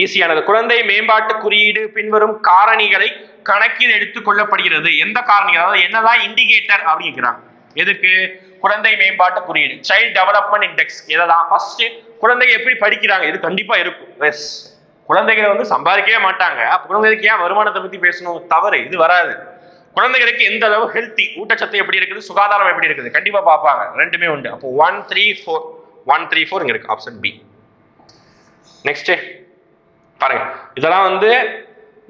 ஈஸியானது. குழந்தை மேம்பாட்டு குறியீடு பின்வரும் காரணிகளை கணக்கில் எடுத்துக் கொள்ளப்படுகிறது. எந்த காரணிகள், அதாவது என்னதான் இண்டிகேட்டர் அப்படிங்கிறாங்க. எதுக்கு, குழந்தை மேம்பாட்டு குறியீடு, சைல்ட் டெவலப்மெண்ட் இண்டெக்ஸ். எதெல்லாம், ஃபர்ஸ்ட் குழந்தைங்க எப்படி படிக்கிறாங்க, இது கண்டிப்பா இருக்கும். எஸ், குழந்தைகளை வந்து சம்பாதிக்கவே மாட்டாங்க. அப்ப குழந்தைகளுக்கு ஏன் வருமானத்தை பத்தி பேசணும், தவறு, இது வராது. குழந்தைகளுக்கு எந்த அளவு ஹெல்த்தி, ஊட்டச்சத்து எப்படி இருக்குது, சுகாதாரம் எப்படி இருக்குது, கண்டிப்பா பார்ப்பாங்க. ரெண்டுமே உண்டு. அப்போ 1, 3, 4 1, 3, 4 இங்க இருக்கு, ஆப்ஷன் பி. நெக்ஸ்ட் பாருங்க, இதெல்லாம் வந்து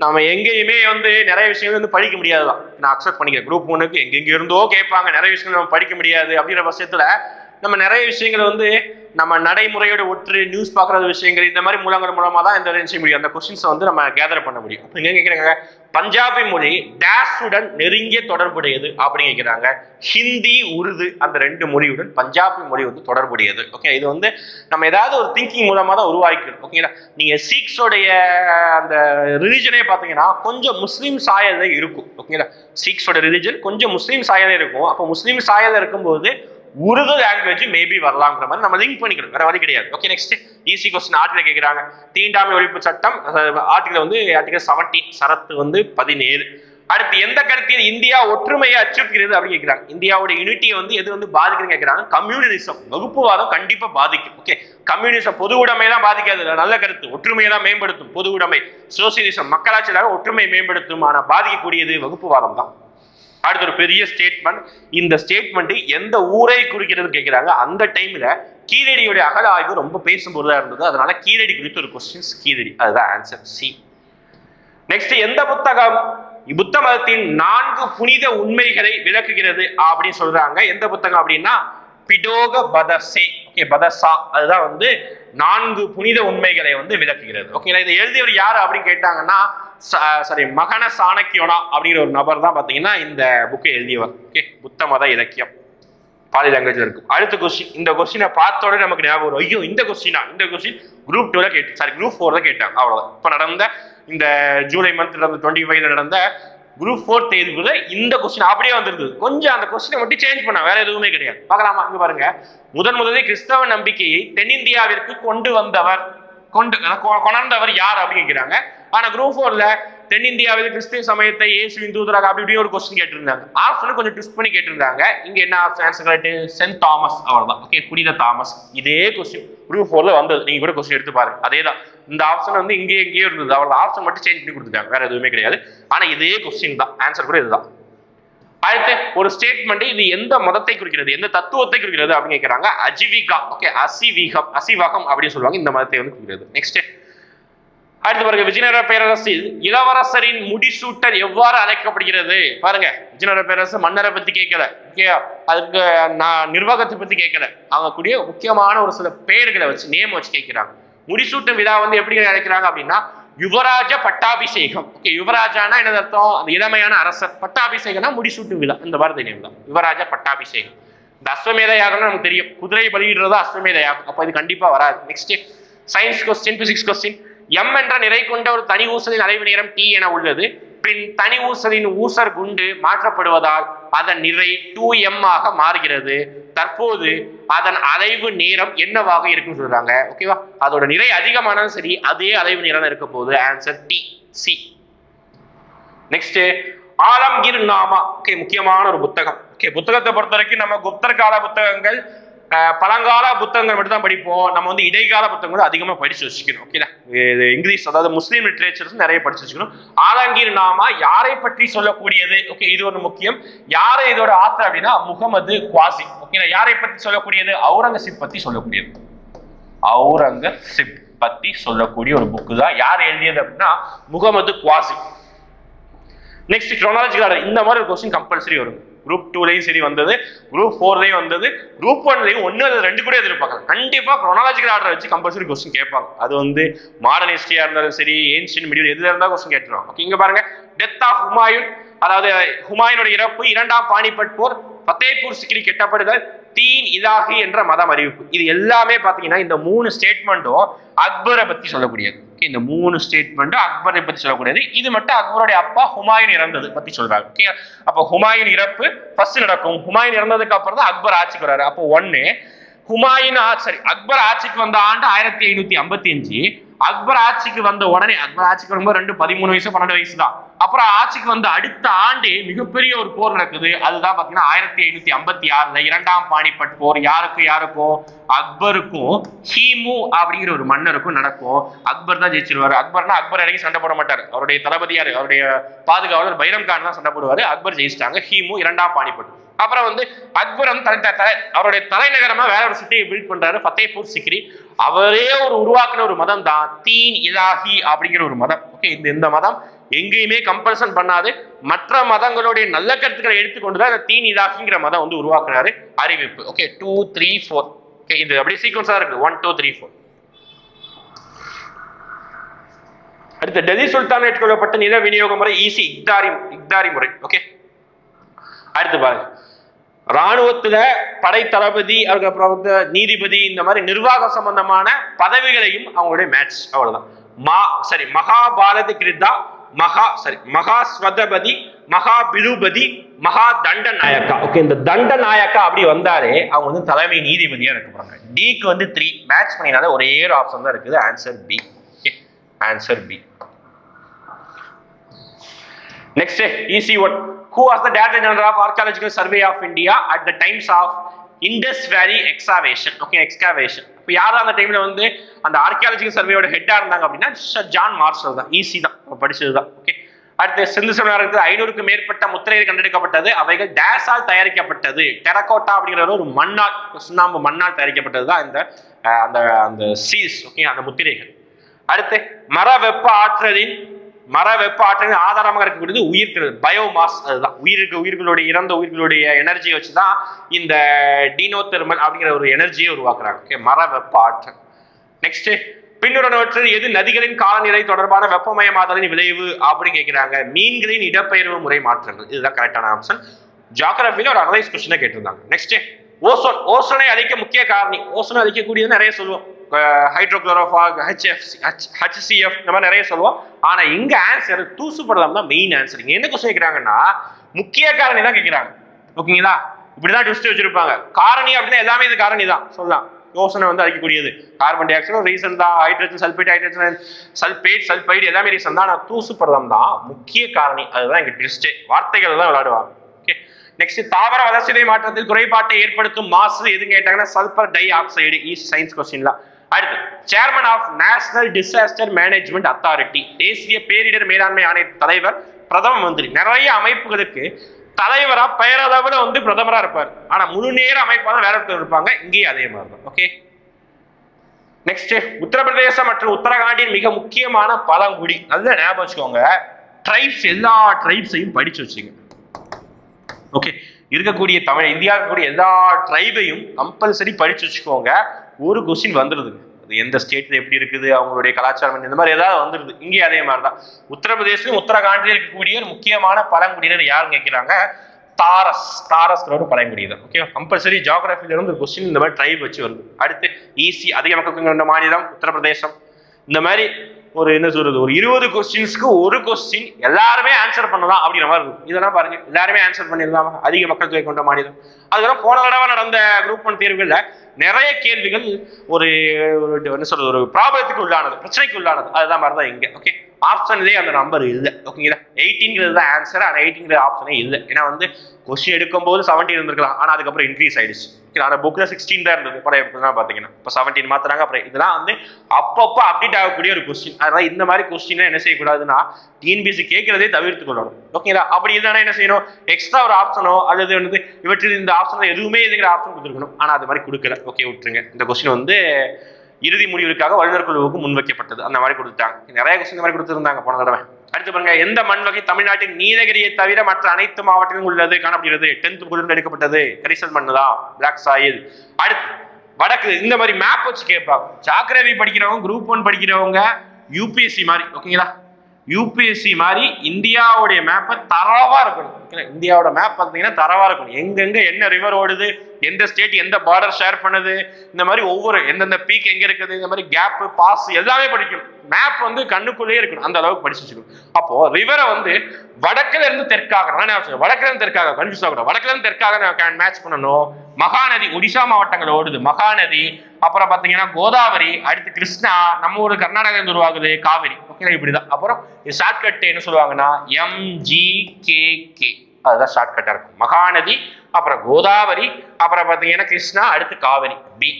நம்ம எங்கேயுமே வந்து நிறைய விஷயங்கள் வந்து படிக்க முடியாதுதான். நான் அக்செப்ட் பண்ணிக்கிறேன். குரூப் 1க்கு எங்கெங்க இருந்தோ கேட்பாங்க, நிறைய விஷயங்கள் நம்ம படிக்க முடியாது அப்படிங்கிற பட்சத்துல நம்ம நிறைய விஷயங்கள் வந்து நம்ம நடைமுறையோட ஒற்று நியூஸ் பார்க்குற விஷயங்கள் இந்த மாதிரி மூலமா தான் இந்த செய்ய முடியும். அந்த கொஸ்டின்ஸை வந்து நம்ம கேதர் பண்ண முடியும். இங்க கேட்குறாங்க பஞ்சாபி மொழி டேஷுடன் நெருங்கிய தொடர்புடையது அப்படின்னு கேட்குறாங்க. ஹிந்தி உருது அந்த 2 மொழியுடன் பஞ்சாபி மொழி வந்து தொடர்புடையது. ஓகே, இது வந்து நம்ம ஏதாவது ஒரு திங்கிங் மூலமா தான் உருவாக்கணும். ஓகேங்களா, நீங்க சீக்ஸோடைய அந்த ரிலிஜனே பார்த்தீங்கன்னா கொஞ்சம் முஸ்லீம் சாயல் இருக்கும். ஓகேங்களா, சீக்ஸோட ரிலிஜன் கொஞ்சம் முஸ்லீம் சாயல் இருக்கும். அப்போ முஸ்லீம் சாயல் இருக்கும்போது உருது லாங்குவேஜ் மேபி வரலாம்ங்கிற மாதிரி நம்ம லிங்க் பண்ணிக்கணும், வேற வழி கிடையாது. Okay, next easy question article கேட்குறாங்க. தீண்டாமை ஒழிப்பு சட்டம் ஆர்டிகல் வந்து ஆர்டிகல் 17 சரத்து வந்து 17. அடுத்து எந்த கருத்தில் இந்தியா ஒற்றுமையை அச்சுறுத்துகிறது அப்படின்னு கேட்கிறாங்க. இந்தியாவோட யூனிட்டியை வந்து எது வந்து பாதிக்குதுன்னு கேட்கிறாங்க. கம்யூனிசம், வகுப்புவாதம் கண்டிப்பா பாதிக்கும். ஓகே, கம்யூனிசம் பொது உடைமை தான் பாதிக்காது, நல்ல கருத்து. ஒற்றுமையை தான் மேம்படுத்தும் பொது உடைமை. சோசியலிசம் மக்களாட்சியாக ஒற்றுமையை மேம்படுத்தும், ஆனா பாதிக்கக்கூடியது வகுப்புவாதம் தான். அடுத்த ஒரு பெரிய ஸ்டேட்மெண்ட். இந்த ஸ்டேட்மெண்ட் எந்த ஊரை குறிக்கிறது கேட்கிறாங்க. அந்த டைம்ல கீழடியுடைய அகல ஆய்வு ரொம்ப பேசும்போது தான் இருந்தது, அதனால கீழடி குறித்து ஒரு கொஸ்டின்ஸ் கீழடி, அதுதான் ஆன்சர் சி. நெக்ஸ்ட் எந்த புத்தகம் புத்த மதத்தின் 4 புனித உண்மைகளை விளக்குகிறது அப்படின்னு சொல்றாங்க. எந்த புத்தகம் அப்படின்னா பிடோக பதசே. ஓகே, பதசா அதுதான் வந்து 4 புனித உண்மைகளை வந்து விளக்குகிறது. ஓகேங்களா, இதை எழுதியவர் யாரு அப்படின்னு கேட்டாங்கன்னா மகன சாணக்கியோனா அப்படிங்கிற ஒரு நபர் தான் பாத்தீங்கன்னா இந்த புக்கை எழுதியவர். ஓகே, புத்த மத இலக்கியம் பாலி லாங்குவேஜ்ல இருக்கும். அடுத்த கொஸ்டின், இந்த கொஸ்டினை பார்த்தோட நமக்கு ஞாபகம் வரும், ஐயோ இந்த கொஸ்டின் குரூப் 2ல குரூப் 4ல கேட்டாங்க. அவ்வளவுதான். இப்ப நடந்த இந்த ஜூலை மந்த் நடந்த 25 நடந்த குரூப் 4 தேர்வுல இந்த கொஸ்டின் அப்படியே வந்திருந்தது. கொஞ்சம் அந்த கொஸ்டினை மட்டும் சேஞ்ச் பண்ண, வேற எதுவுமே கிடையாது. பார்க்கலாமா? இங்க பாருங்க, முதலில் கிறிஸ்தவ நம்பிக்கையை தென்னிந்தியாவிற்கு கொணர்ந்தவர் யார் அப்படின்னு கேட்கிறாங்க. ஆனா குரூப் 4ல தென்னிந்தியாவில் கிறிஸ்தவ சமயத்தை இயேசுவின் தூதராக அப்படி ஒரு கொஸ்டின் கேட்டிருந்தாங்க. ஆப்ஷன் கொஞ்சம் ட்விஸ்ட் பண்ணி கேட்டிருந்தாங்க. இங்க என்ன ஆன்சர்? சென்ட் தாமஸ், அவ்வளவுதான். ஓகே, புனித தாமஸ். இதே கொஸ்டின் குரூப் 4ல வந்தது. நீங்க கூட கொஸ்டின் எடுத்து பாருங்க, அதேதான். இந்த ஆப்ஷன் வந்து எங்கேயோ இருந்தது, அவ்வளவு ஆப்ஷன் மட்டும் சேஞ்ச் பண்ணி கொடுத்துட்டாங்க, வேற எதுவுமே கிடையாது. ஆனா இதே கொஸ்டின் தான், ஆன்சர் கூட இதுதான். அடுத்து ஒரு ஸ்டேட்மெண்ட், இது எந்த மதத்தை குறிக்கிறது, எந்த தத்துவத்தை குறிக்கிறது அப்படின்னு கேட்கிறாங்க. அஜீவிகா. ஓகே, அசிவாகம் அப்படின்னு சொல்லுவாங்க, இந்த மதத்தை வந்து குறிக்கிறது. நெக்ஸ்ட் அடுத்து பாருங்க, விஜயநகர பேரரசில் இளவரசரின் முடிசூட்டல் எவ்வாறு அழைக்கப்படுகிறது? பாருங்க, விஜயநகர பேரரசு மன்னரை பத்தி கேட்கல, ஓகே, அதுக்கு நான் நிர்வாகத்தை பத்தி கேட்கல, அவங்க கூடிய முக்கியமான ஒரு சில பெயர்களை வச்சு நேம் வச்சு கேட்கிறாங்க. முடிசூட்டும் விழா வந்து எப்படி அழைக்கிறாங்க அப்படின்னா யுவராஜ பட்டாபிஷேகம். ஓகே, யுவராஜானா என்ன அர்த்தம்? அந்த இளமையான அரசர். பட்டாபிஷேகம்னா முடிசூட்டும் விழா, இந்த மாதிரி நேம் தான் யுவராஜ பட்டாபிஷேகம். இந்த அஸ்வமேத யாகம்னு நமக்கு தெரியும், குதிரை பலியிடுறதா அஸ்வமேத யாகம். அப்போ இது கண்டிப்பா வராது. Next science question, physics question. M என்ற நிறை கொண்ட ஒரு தனி ஊசலின் அலைவு நேரம் டி என உள்ளது. பின் தனி ஊசலின் ஊசர் குண்டு மாற்றப்படுவதால் அதன் நிறை 2m ஆக மாறுகிறது. தற்போது அதன் அலைவு நேரம் என்னவாக இருக்குன்னு சொல்றாங்க. ஓகேவா, அதோட நிறை அதிகமானாலும் சரி அதே அலைவு நேரம் இருக்க போது. Answer D, C. Next Alamgir Nama. Okay, முக்கியமான ஒரு புத்தகம். ஓகே, புத்தகத்தை பொறுத்த வரைக்கும் நம்ம குப்தர் கால புத்தகங்கள் பழங்கால புத்தகங்கள் மட்டும் தான் படிப்போம். நம்ம வந்து இடைக்கால புத்தகங்களும் அதிகமா படிச்சு வச்சுக்கணும். ஓகேங்களா, இங்கிலீஷ் அதாவது முஸ்லீம் லிட்ரேச்சர்ஸ் நிறைய படிச்சு வச்சுக்கணும். ஆலம்கீர் நாமா யாரை பற்றி சொல்லக்கூடியது? ஓகே, இது ஒரு முக்கியம். யாரை இதோட ஆத்தர் அப்படின்னா முகமது குவாசிம். ஓகேங்களா, யாரை பற்றி சொல்லக்கூடியது? அவுரங்கசீப் பத்தி சொல்லக்கூடியது. அவுரங்கசீப் பத்தி சொல்லக்கூடிய ஒரு புக்கு தான். யார் எழுதியது அப்படின்னா Muhammad Qasim. Next chronological order. இந்த மாதிரி ஒரு கொஸ்டின் கம்பல்சரி வரும். குரூப் 2லயும் சரி வந்தது, குரூப் 4லயும் வந்தது, குரூப் 1லயும் 1 அல்லது 2 கூட எதிர்பார்க்கலாம். கண்டிப்பா குரோனாலஜிக்கல் ஆர்டர் வச்சு கம்பல்சரி கொஸ்டின் கேட்பாங்க. அது வந்து மாடர்ன் ஹிஸ்டரியா இருந்தாலும் சரி, ஏன்ஷியன்ட் மிடில் எதுல இருந்தா கொஸ்டின் கேட்டுருவாங்க. ஓகே, இங்க பாருங்க, டெத் ஆஃப் ஹுமாயூன், அதாவது ஹுமாயூனோட இறப்பு, 2ஆம் பானிபட் போர், ஃபத்தேபூர் சிக்ரி கெட்டப்படுதல், தீன் இலாஹி என்ற மதம் அறிவிப்பு. இது எல்லாமே பாத்தீங்கன்னா இந்த 3 ஸ்டேட்மெண்ட்டும் அக்பரை பத்தி சொல்லக்கூடியது. இந்த 3 ஸ்டேட்மெண்ட்டும் அக்பரை பத்தி சொல்லக்கூடியது. இது மட்டும் அக்பருடைய அப்பா ஹுமாயூன் இறந்தது பத்தி சொல்றாங்க. ஓகே, அப்ப ஹுமாயூன் இறப்பு ஃபர்ஸ்ட் நடக்கும். ஹுமாயூன் இறந்ததுக்கு அப்புறம் தான் அக்பர் ஆட்சிக்கு வராரு. அப்போ அக்பர் ஆட்சிக்கு வந்த ஆண்டு 1555. அக்பர் ஆட்சிக்கு வந்த உடனே, அக்பர் ஆட்சிக்கு வரும்போது 13 வயசு 12 வயசு தான். அப்புறம் ஆட்சிக்கு வந்த அடுத்த ஆண்டே மிகப்பெரிய ஒரு போர் நடக்குது. அதுதான் பாத்தீங்கன்னா 1556 2ஆம் பானிபட் போர். யாருக்கும்? அக்பருக்கும் ஹீமு அப்படிங்கிற ஒரு மன்னருக்கும் நடக்கும். அக்பர் தான் ஜெயிச்சிருவாரு. அக்பர் இறங்கி சண்டை போட மாட்டார். அவருடைய தளபதியார், அவருடைய பாதுகாவலர் பைரம் கான் தான் சண்டை போடுவாரு. அக்பர் ஜெயிச்சிட்டாங்க. ஹீமு 2ஆம் பானிபட். அப்புறம் வந்து அக்பர் வந்து அவருடைய தலைநகரமா வேற ஒரு சிட்டியை பில்ட் பண்றாரு, ஃபத்தேபூர் சிக்ரி. அவரே உருவாக்குன ஒரு மதம் தான் தீன் இலாஹி அப்படிங்கிற ஒரு மதம். ஓகே, இந்த மதம் எங்கேயுமே கம்பல்சன் பண்ணாது, மற்ற மதங்களுடைய நல்ல கருத்துக்களை எடுத்துக்கொண்டுதான் இந்த தீன் இலாஹிங்கிற மதம் வந்து உருவாக்குறாரு. அறிவிப்பு. ஓகே, 2 3 4. ஓகே, இது அப்படியே சீக்வன்ஸா இருக்கு. 1 2 3 4. அடுத்து டெல்லி சுல்தான் ஏற்றுக்கொள்ளப்பட்ட நில விநியோக முறை ஈசி இக்தாரி முறை. ஓகே, அடுத்து பாருங்க, ராணுவத்துல படை தளபதி, அதுக்கப்புறம் வந்து நீதிபதி, இந்த மாதிரி நிர்வாக சம்பந்தமான பதவிகளையும் அவங்களுடைய மேட்ச். அவ்வளவுதான். மகாபாரத கிருதா, மகாஸ்வதபதி, மகாபிருபதி, மகா தண்ட நாயக்கா. ஓகே, இந்த தண்ட நாயக்கா அப்படி வந்தாலே அவங்க வந்து தலைமை நீதிபதியா இருக்க போறாங்க. டிக்கு வந்து 3 மேட்ச் பண்ணினால ஒரே ஒரு ஆப்ஷன் தான் இருக்குது. Answer B. Okay, answer B. Next, easy one. Who was the Director General of Archaeological Survey of India at the times of Indus Valley excavation? Okay, excavation. இப்போ யாரும் அந்த டைம்ல வந்து அந்த ஆர்கியாலஜிக்கல் சர்வேயோட ஹெட்டா இருந்தாங்க அப்படின்னா ஜான் மார்ஷல் தான். ஈஸி தான், படிச்சது தான். ஓகே, அடுத்து சிந்து சமவெளிக்கு 500க்கும் மேற்பட்ட முத்திரைகள் கண்டெடுக்கப்பட்டது. அவைகள் டேஸால் தயாரிக்கப்பட்டது. டெரகோட்டா அப்படிங்கிற ஒரு மண்ணால், சுண்ணாம்பு மண்ணால் தயாரிக்கப்பட்டது தான் இந்த அந்த சீஸ். ஓகே, அந்த முத்திரைகள். அடுத்து மர வெப்ப ஆற்றலின் ஆதாரமாக இருக்கக்கூடியது உயிர்கள், பயோமாஸ். அதுதான் உயிர்களுடைய இறந்த உயிர்களுடைய எனர்ஜியை வச்சுதான் இந்த டீனோதெர்மல் அப்படிங்கிற ஒரு எனர்ஜியை உருவாக்குறாங்க. ஓகே, மர வெப்ப ஆற்றல். நெக்ஸ்ட், பின்வருவனவற்றில் எது நதிகளின் காலநிலை தொடர்பான வெப்பமயமாதலின் விளைவு அப்படின்னு கேட்கிறாங்க. மீன்களின் இடப்பெயர்வு முறை மாற்றங்கள். இதுதான் கரெக்டான ஆப்ஷன். ஜியோகிராஃபில ஒரு அனலைஸ் கொஸ்டினை கேட்டிருந்தாங்க. நெக்ஸ்ட், ஓசோனை அழிக்க முக்கிய காரணி. ஓசோனை அழிக்கக்கூடியது நிறைய சொல்லுவோம். ஹைட்ரோக்ளோரோஃபாக், HCF, இந்த மாதிரி நிறைய சொல்லுவோம். ஆனா இங்க ஆன்சர் தூசுப்படலாம் தான் மெயின் ஆன்சர். இங்க என்ன கொஸ்டின் கேட்கிறாங்கன்னா முக்கிய காரணி தான் கேட்கிறாங்க. ஓகேங்களா, இப்படிதான் ட்விஸ்ட் வச்சிருப்பாங்க. காரணி அப்படின்னா எல்லாமே இது காரணி தான் சொல்லலாம். ஓசோனை வந்து அழிக்கக்கூடியது கார்பன் டை ஆக்சைடு ரீசன் தான், ஹைட்ரஜன் சல்பேட், ஹைட்ரஜன் சல்பைடு எல்லாமே ரீசன் தான். ஆனால் தூசுப்படலாம் தான் முக்கிய காரணி. அதுதான் இங்க ட்விஸ்டே. வார்த்தைகள் தான் விளையாடுவாங்க. ஓகே, நெக்ஸ்ட், தாவர வளர்ச்சிதை மாற்றத்தில் குறைபாட்டை ஏற்படுத்தும் மாசு எதுன்னு கேட்டாங்கன்னா சல்பர் டை ஆக்சைடு. சயின்ஸ் கொஸ்டின்லாம். அடுத்து, chairman of national disaster management authority. தேசிய பேரிடர் மேலாண்மை ஆணைய தலைவர் பிரதம மந்திரி. நிறைய அமைப்புகளுக்கு தலைவரா பெயரளவுல வந்து பிரதமரா இருப்பார். ஆனா முழு நேர அமைப்பாளர் வேற ஒருத்தர் இருப்பாங்க. இங்கேயும் அதே மாதிரி தான். ஓகே, நெக்ஸ்ட், உத்தரப்பிரதேசம் மற்றும் உத்தரகாண்டின் மிக முக்கியமான பழங்குடி. நல்லா ஞாபகம் வச்சுக்கோங்க. ட்ரைப்ஸ், எல்லா ட்ரைப்ஸையும் படிச்சு வச்சுங்க. ஓகே, இருக்கக்கூடிய இந்தியா இருக்கக்கூடிய எல்லா ட்ரைபையும் கம்பல்சரி படிச்சு வச்சுக்கோங்க. ஒரு கொஸ்டின் வந்துருது. அது எந்த ஸ்டேட்ல எப்படி இருக்குது, அவங்களுடைய கலாச்சாரம், இந்த மாதிரி ஏதாவது வந்துருது. இங்கே அதே மாதிரிதான். உத்தரப்பிரதேசம் உத்தரகாண்டில் இருக்கக்கூடிய ஒரு முக்கியமான பழங்குடியினர் யாருன்னு கேட்கிறாங்க. தாரஸ் பழங்குடி தான். ஓகே, கம்பல்சரி ஜியோகிராஃபில இருந்து ஒரு கொஸ்டின் இந்த மாதிரி ட்ரைப் வச்சு வருது. அடுத்து, ஈஸி அதிக மக்களுக்கு கொண்ட மாநிலம் உத்தரப்பிரதேசம். இந்த மாதிரி ஒரு என்ன சொல்றது, ஒரு 20 கொஸ்டின்ஸ்க்கு ஒரு கொஸ்டின் எல்லாருமே ஆன்சர் பண்ணலாம் அப்படிங்கிற மாதிரி இருக்கும். இதெல்லாம் பாருங்க, எல்லாருமே ஆன்சர் பண்ணிடலாம். அதிக மக்கள் தொகை கொண்ட மாநிலம். அதுக்கப்புறம் போன தடவை நடந்த குரூப் 1 தேர்வுகள்ல நிறைய கேள்விகள் ஒரு என்ன சொல்றது, ஒரு ப்ராப்ளத்துக்கு உள்ளானது, பிரச்சனைக்கு உள்ளானது. அதுதான் மாதிரி தான் இங்க. ஓகே, ஆப்ஷன்லேயே அந்த நம்பர் இல்லை. ஓகேங்களா, 18 தான் ஆன்சர். ஆனால் 18 ஆப்ஷனே இல்லை. ஏன்னா வந்து கொஸ்டின் எடுக்கும்போது 17 இருந்திருக்கலாம். ஆனால் அதுக்கப்புறம் இன்க்ரீஸ் ஆயிடுச்சு. ஆனால் புக்ல 16 தான் இருந்தது பழைய புக்கெல்லாம் பார்த்தீங்கன்னா. இப்போ 17 மாத்துறாங்க. அப்புறம் இதெல்லாம் வந்து அப்பப்போ அப்டேட் ஆகக்கூடிய ஒரு கொஸ்டின். அதனால இந்த மாதிரி கொஸ்டின் என்ன செய்யக்கூடாதுன்னா டிஎன்பிஎஸ்சி கேட்கறதே தவிர்த்து கொள்ளணும். ஓகேங்களா, அப்படி இல்லைன்னா என்ன செய்யணும், எக்ஸ்ட்ரா ஒரு ஆப்ஷனோ அல்லது வந்து இவற்றில் இந்த ஆப்ஷன் எதுவுமே இதுங்கிற ஆப்ஷன் கொடுத்துருக்கணும். ஆனால் அது மாதிரி கொடுக்கல. ஓகே, விட்டுருங்க. இந்த கொஸ்டின் வந்து இறுதி முடிவுக்காக வல்லுநர் குழுவுக்கு முன்வைக்கப்பட்டது. அந்த மாதிரி கொடுத்தாங்க. நிறைய கொஸ்டின் மாதிரி கொடுத்துருந்தாங்க போன தடவை. அடுத்து பாருங்க, எந்த மண் வகை தமிழ்நாட்டின் நீலகிரியை தவிர மற்ற அனைத்து மாவட்டங்களும் உள்ளது காணப்படுகிறது? 10th புக்கிலிருந்து எடுக்கப்பட்டது. கரிசல் மண்ணு தான், பிளாக் சாயில். அடுத்து வடக்கு. இந்த மாதிரி மேப் வச்சு கேட்பாங்க. ஜியோகிராஃபி படிக்கிறவங்க, குரூப் 1 படிக்கிறவங்க யூபிஎஸ்சி மாதிரி. ஓகேங்களா, யூபிஎஸ்சி மாதிரி இந்தியாவுடைய மேப்பை தரவா இருக்கணும். இந்தியாவோட மேப் பார்த்தீங்கன்னா தரவா இருக்கணும். எங்கெங்க என்ன ரிவர் ஓடுது, எந்த ஸ்டேட் எந்த பார்டர் ஷேர் பண்ணுது, இந்த மாதிரி ஒவ்வொரு எந்தெந்த பீக் எங்க இருக்குது, இந்த மாதிரி கேப் பாஸ் எல்லாமே படிக்கணும். மேப் வந்து கண்ணுக்குள்ளேயே இருக்கணும். அந்த அளவுக்கு படிச்சு வச்சுக்கணும். அப்போ ரிவரை வந்து வடக்குல இருந்து தெற்காக, வடக்குல இருந்து தெற்காக கன்ஃபியூஸ் ஆகக்கூடாது. வடக்குல இருந்து தெற்காக மேட்ச் பண்ணணும். மகாநதி ஒடிசா மாவட்டங்கள் ஓடுது. மகாநதி, அப்புறம் பாத்தீங்கன்னா கோதாவரி, அடுத்து கிருஷ்ணா, நம்ம ஊர் கர்நாடகா இருந்து உருவாகுது காவிரி. ஓகே, இப்படிதான். அப்புறம் ஷார்ட்கட் என்ன சொல்லுவாங்கன்னா MGKK. அதுதான் ஷார்ட்கட்டா இருக்கும். மகாநதி, அப்புறம் கோதாவரி, அப்புறம் பாத்தீங்கன்னா கிருஷ்ணா, அடுத்து Kaveri. B.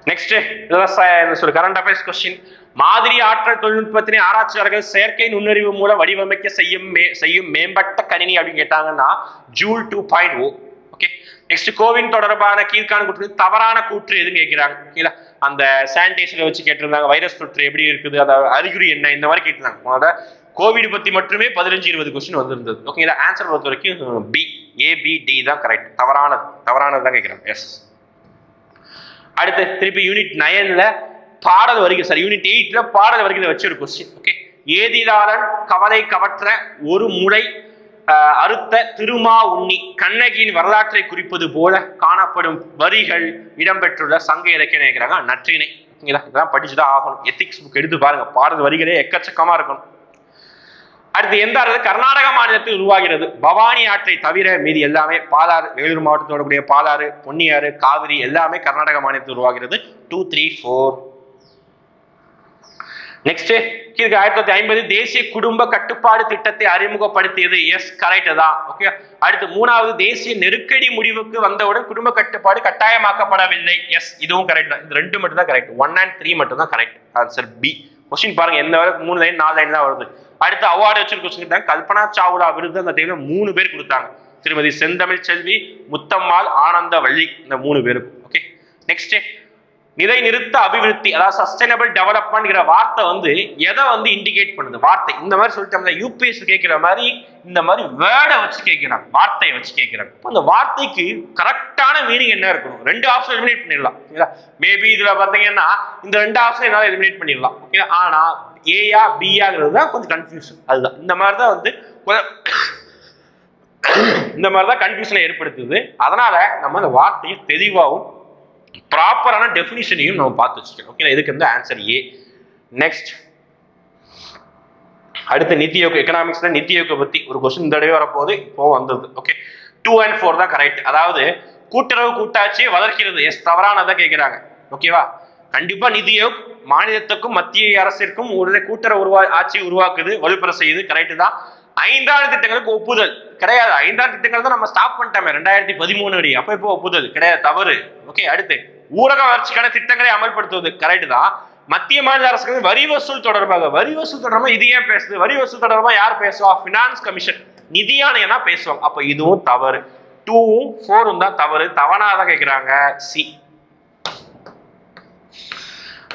Next, current affairs question. மாதிரி ஆற்றல் தொழில்நுட்பத்தினை ஆராய்ச்சியாளர்கள் செயற்கை நுண்ணறிவு மூலம் வடிவமைக்க செய்யும் மேம்பட்ட கணினி அப்படின்னு கேட்டாங்கன்னா ஜூல் 2.0. ஓகே, நெக்ஸ்ட், கோவின் தொடர்பான கீழ்காணும் கூற்று தவறான கூற்று எதுன்னு கேட்கிறாங்க. அந்த சானிடைசரை வச்சு கேட்டிருந்தாங்க, வைரஸ் தொற்று எப்படி இருக்குது, அதாவது அறிகுறி என்ன, இந்த மாதிரி கேட்டிருந்தாங்க. கோவிட் பத்தி மட்டுமே 15-20 கொஸ்டின் வந்திருந்தது. ஓகேங்களா, ஆன்சர் பொறுத்த வரைக்கும் பி, ஏபிடி தான் கரெக்ட். தவறானது தான் கேட்கிறாங்க. எஸ். அடுத்து திருப்பி யூனிட் 9ல பாடல் வருகிறது, சாரி யூனிட் 8ல பாடல் வருகிறத வச்சு ஒரு கொஸ்டின். ஓகே, ஏதிலாளன் கவலை கவற்ற ஒரு முறை அறுத்த திருமா உண்ணி கண்ணகியின் வரலாற்றை குறிப்பது போல காணப்படும் வரிகள் இடம்பெற்றுள்ள சங்க இலக்கியம் கேட்கிறாங்க. நற்றிணை. இதெல்லாம் படிச்சுதான் ஆகணும். எத்திக்ஸ் புக் எடுத்து பாருங்க, பாடல் வரிகளே எக்கச்சக்கமா இருக்கணும். அடுத்து எந்த ஆறு கர்நாடக மாநிலத்தில் உருவாகிறது? பவானி ஆற்றை தவிர மீதி எல்லாமே பாலாறு, வேலூர் மாவட்டத்தோட கூடிய பாலாறு, பொன்னியாறு, காவிரி எல்லாமே கர்நாடக மாநிலத்தில் உருவாகிறது. 2, 3, 4. நெக்ஸ்ட், 1950 தேசிய குடும்ப கட்டுப்பாடு திட்டத்தை அறிமுகப்படுத்தியது. எஸ், கரெக்ட் தான். ஓகே. அடுத்து 3வது தேசிய நெருக்கடி முடிவுக்கு வந்தவுடன் குடும்ப கட்டுப்பாடு கட்டாயமாக்கப்படவில்லை. எஸ், இதுவும் கரெக்ட் தான். இந்த 2 மட்டும் தான் கரெக்ட். 1 and 3 மட்டும் தான் கரெக்ட். Answer B. கொஸ்டின் பாருங்க, எந்த வரை 3 லைன் 4 லைன் தான் வருது. அடுத்து அவார்டு வச்சிருக்க கொஸ்டின் கல்பனா சாவ்லா விருது அந்த டைம்ல 3 பேர் கொடுத்தாங்க. திருமதி செந்தமிழ் செல்வி, முத்தம்மாள், ஆனந்த வள்ளி, இந்த 3 பேரும். ஓகே. நெக்ஸ்ட், நிலை நிறுத்த அபிவிருத்தி, அதாவது சஸ்டைனபிள் டெவலப்மெண்ட்ங்கிற வார்த்தை வந்து எதை வந்து இண்டிகேட் பண்ணுது? வார்த்தை இந்த மாதிரி சொல்லிட்டோம்ல, யூபிஎஸ் கேட்கிற மாதிரி இந்த மாதிரி வேர்டை வச்சு கேட்கிறாங்க, வார்த்தையை வச்சு கேட்கிறாங்க. இப்போ அந்த வார்த்தைக்கு கரெக்டான மீனிங் என்ன இருக்கணும்? 2 ஆப்ஷன் எலிமினேட் பண்ணிடலாம். மேபி இதுல பாத்தீங்கன்னா இந்த 2 ஆப்ஷன் என்னால எலிமினேட் பண்ணிடலாம். ஓகே. ஆனா ஏயா பியாங்கிறது தான் கொஞ்சம் கன்ஃபியூஷன். அதுதான் இந்த மாதிரி தான் வந்து இந்த மாதிரி தான் கன்ஃபியூஷனை ஏற்படுத்துது. அதனால நம்ம அந்த வார்த்தையை தெளிவாகவும் ப்ராப்பரான டெஃபினிஷனையும் நம்ம பார்த்து வச்சுக்கணும். ஓகே, இதுக்கு வந்து ஆன்சர் ஏ. நெக்ஸ்ட், அடுத்து நிதி யோகம். எக்கனாமிக்ஸ்ல நிதி யோகம் பத்தி ஒரு கொஸ்டின் இந்த தடவை வரப்போது, இப்போ வந்தது. ஓகே, 2 and 4 தான் கரெக்ட். அதாவது கூட்டுறவு கூட்டாட்சியை வளர்க்கிறது. எஸ், தவறானதான் கேட்கிறாங்க. ஓகேவா, கண்டிப்பா நிதி யோக் மாநிலத்துக்கும் மத்திய அரசிற்கும் ஒரு கூட்டுறவு ஆட்சி உருவாக்குது, வலுப்பெற செய்யுது. கரெக்ட் தான். 5ஆண்டு திட்டங்களுக்கு ஒப்புதல் கிடையாது. 5ஆண்டு திட்டங்கள் தான் நம்ம ஸ்டாப் பண்ணிட்டோமே 2013 அடி. அப்ப இப்போ ஒப்புதல் கிடையாது, தவறு. ஓகே. அடுத்து ஊரக வளர்ச்சிக்கான திட்டங்களை அமல்படுத்துவது. கரெக்ட் தான். மத்திய மாநில அரசுகள் வரி வசூல் தொடர்பாக, வரி வசூல் தொடர்பாக இது ஏன் பேசுது? வரி வசூல் தொடர்பாக யார் பேசுவா? பினான்ஸ் கமிஷன், நிதி ஆணையம் தான் பேசுவாங்க. அப்ப இதுவும் தவறு. 2ம் 4ம் தான் தவறு. தவறானதான் கேட்கிறாங்க. சி.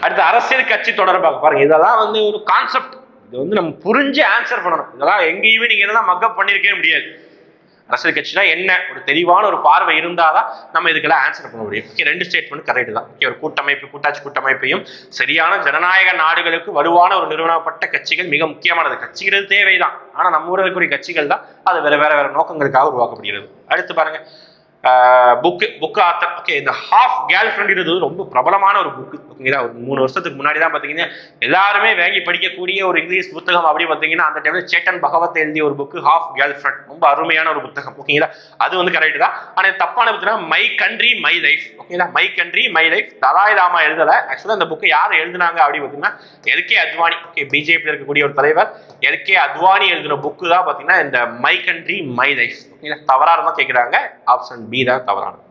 அடுத்து அரசியல் கட்சி தொடர்பாக பாருங்க, இதெல்லாம் வந்து ஒரு கான்செப்ட். இது வந்து நம்ம புரிஞ்சு ஆன்சர் பண்ணணும். இதெல்லாம் எங்கேயுமே நீங்க இதெல்லாம் மக்கப் பண்ணிருக்கவே முடியாது. அரசியல் கட்சினா என்ன ஒரு தெளிவான ஒரு பார்வை இருந்தாதான் நம்ம இதுக்கெல்லாம் ஆன்சர் பண்ண முடியும். ஓகே, 2 ஸ்டேட்மெண்ட் கரெக்ட் தான். ஓகே, ஒரு கூட்டமைப்பு, கூட்டாட்சி கூட்டமைப்பையும் சரியான ஜனநாயக நாடுகளுக்கு வலுவான ஒரு நிறுவனப்பட்ட கட்சிகள் மிக முக்கியமானது. கட்சிகள் தேவைதான், ஆனா நம்ம ஊரில் இருக்கக்கூடிய கட்சிகள் தான் அது வேற நோக்கங்களுக்காக உருவாக்கப்படுகிறது. அடுத்து பாருங்க, புக் ஆத்தர். ஓகே, இந்த ஹாஃப் கேர்ள் ஃப்ரெண்ட் ரொம்ப பிரபலமான ஒரு புக். ஓகேங்களா, ஒரு 3 வருஷத்துக்கு முன்னாடி தான் பாத்தீங்கன்னா எல்லாருமே வாங்கி படிக்கக்கூடிய ஒரு இங்கிலீஷ் புத்தகம். அப்படி பாத்தீங்கன்னா அந்த டைம்ல சேட்டன் பகவத் எழுதிய ஒரு புக் ஹாஃப் கேர்ள் ஃப்ரெண்ட், ரொம்ப அருமையான ஒரு புத்தகம். ஓகேங்களா, அது வந்து கரெக்ட் தான். ஆனா தப்பான புத்தகம் மை கண்ட்ரி மை லைஃப். ஓகேங்களா, my country my life Dalai Lama எழுதல. ஆக்சுவலா அந்த புக்கை யார் எழுதினாங்க அப்படி பாத்தீங்கன்னா எல்கே அத்வானி. ஓகே, பிஜேபி இருக்கக்கூடிய ஒரு தலைவர் எல்கே அத்வானி எழுதின புக்கு தான் பாத்தீங்கன்னா இந்த மை கண்ட்ரி மை லைஃப். தவறா இருந்தா கேட்கிறாங்க. ஆப்ஷன் பி தான் தவறானது.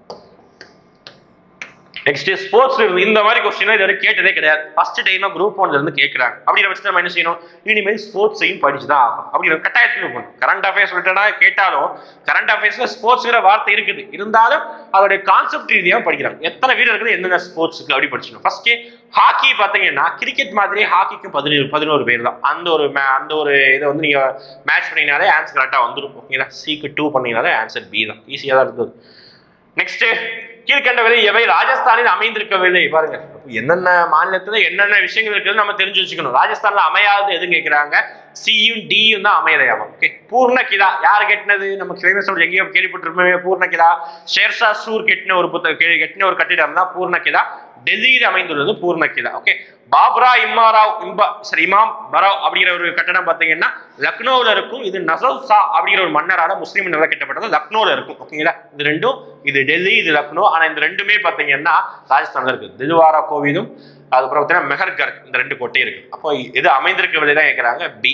Next, sports. இந்த மாதிரி கொஸ்டின் இது வரைக்கும் கேட்டதே கிடையாது. ஃபர்ஸ்ட் டைம் குரூப் 1ல இருந்து கேட்கறாங்க. அப்படிங்கிற பட்சத்தில் நம்ம என்ன செய்யணும்? இனிமேல் ஸ்போர்ட்ஸையும் படிச்சுதான் ஆகும். அப்படிங்கிற கட்டாயத்தில் இருக்கணும். கரண்ட் அஃபேர்ஸ் ரிலேட்டடா கேட்டாலும் கரண்ட் அஃபேர்ஸ்ல ஸ்போர்ட்ஸ்ங்கிற வார்த்தை இருக்குது, இருந்தாலும் அதோடைய கான்செப்ட் ரீதியாக படிக்கிறாங்க. எத்தனை வீரர் இருக்குது, என்னென்ன ஸ்போர்ட்ஸுக்கு அப்படி படிச்சிடணும். ஃபர்ஸ்ட் ஹாக்கி பாத்தீங்கன்னா கிரிக்கெட் மாதிரி ஹாக்கிக்கு 11 பேர் தான். அந்த ஒரு இதை வந்து நீங்க மேட்ச் பண்ணீங்கனாலே ஆன்சர் கரெக்டா வந்துடும். ஓகேங்களா, சிக்கு 2 பண்ணீங்கனாலே ஆன்சர் பி தான். ஈஸியா தான் இருந்தது. நெக்ஸ்ட், கீழ்கண்டவை எவை ராஜஸ்தானில் அமைந்திருக்கவில்லை? பாருங்க, என்னென்ன மாநிலத்துல என்னென்ன விஷயங்கள் இருக்குன்னு நம்ம தெரிஞ்சு வச்சுக்கணும். ராஜஸ்தான்ல அமையாது எதுன்னு கேட்கிறாங்க. சியும் டியும் தான் அமையதையாகும். ஓகே, பூர்ணகிலா யார் கெட்டினது? நம்ம ஃபேமஸ் எங்கேயோ கேள்விப்பட்டிருப்போமே பூர்ணகிலா. ஷேர்ஷா சூர் கெட்டின ஒரு கெட்டின ஒரு கட்டிடம் தான் பூர்ணகிலா. டெல்லியில் அமைந்துள்ளது பூர்ணகிலா. ஓகே, பாப்ரா இமாம் பராவ் அப்படிங்கிற ஒரு கட்டடம் பார்த்தீங்கன்னா லக்னோவில் இருக்கும். இது நசர் ஷா அப்படிங்கிற ஒரு மன்னரால முஸ்லீம் நில கட்டப்பட்டது, லக்னோவில் இருக்கும். ஓகேங்களா, இது ரெண்டும், இது டெல்லி, இது லக்னோ. ஆனா இந்த ரெண்டுமே பார்த்தீங்கன்னா ராஜஸ்தான்ல இருக்கு. தில்வாரா கோவிலும் அதுக்கப்புறம் பார்த்தீங்கன்னா மெஹர்கர், இந்த 2 கோட்டையும் இருக்கு. அப்போ இது அமைந்திருக்கவில்லை தான் கேட்கிறாங்க. பி.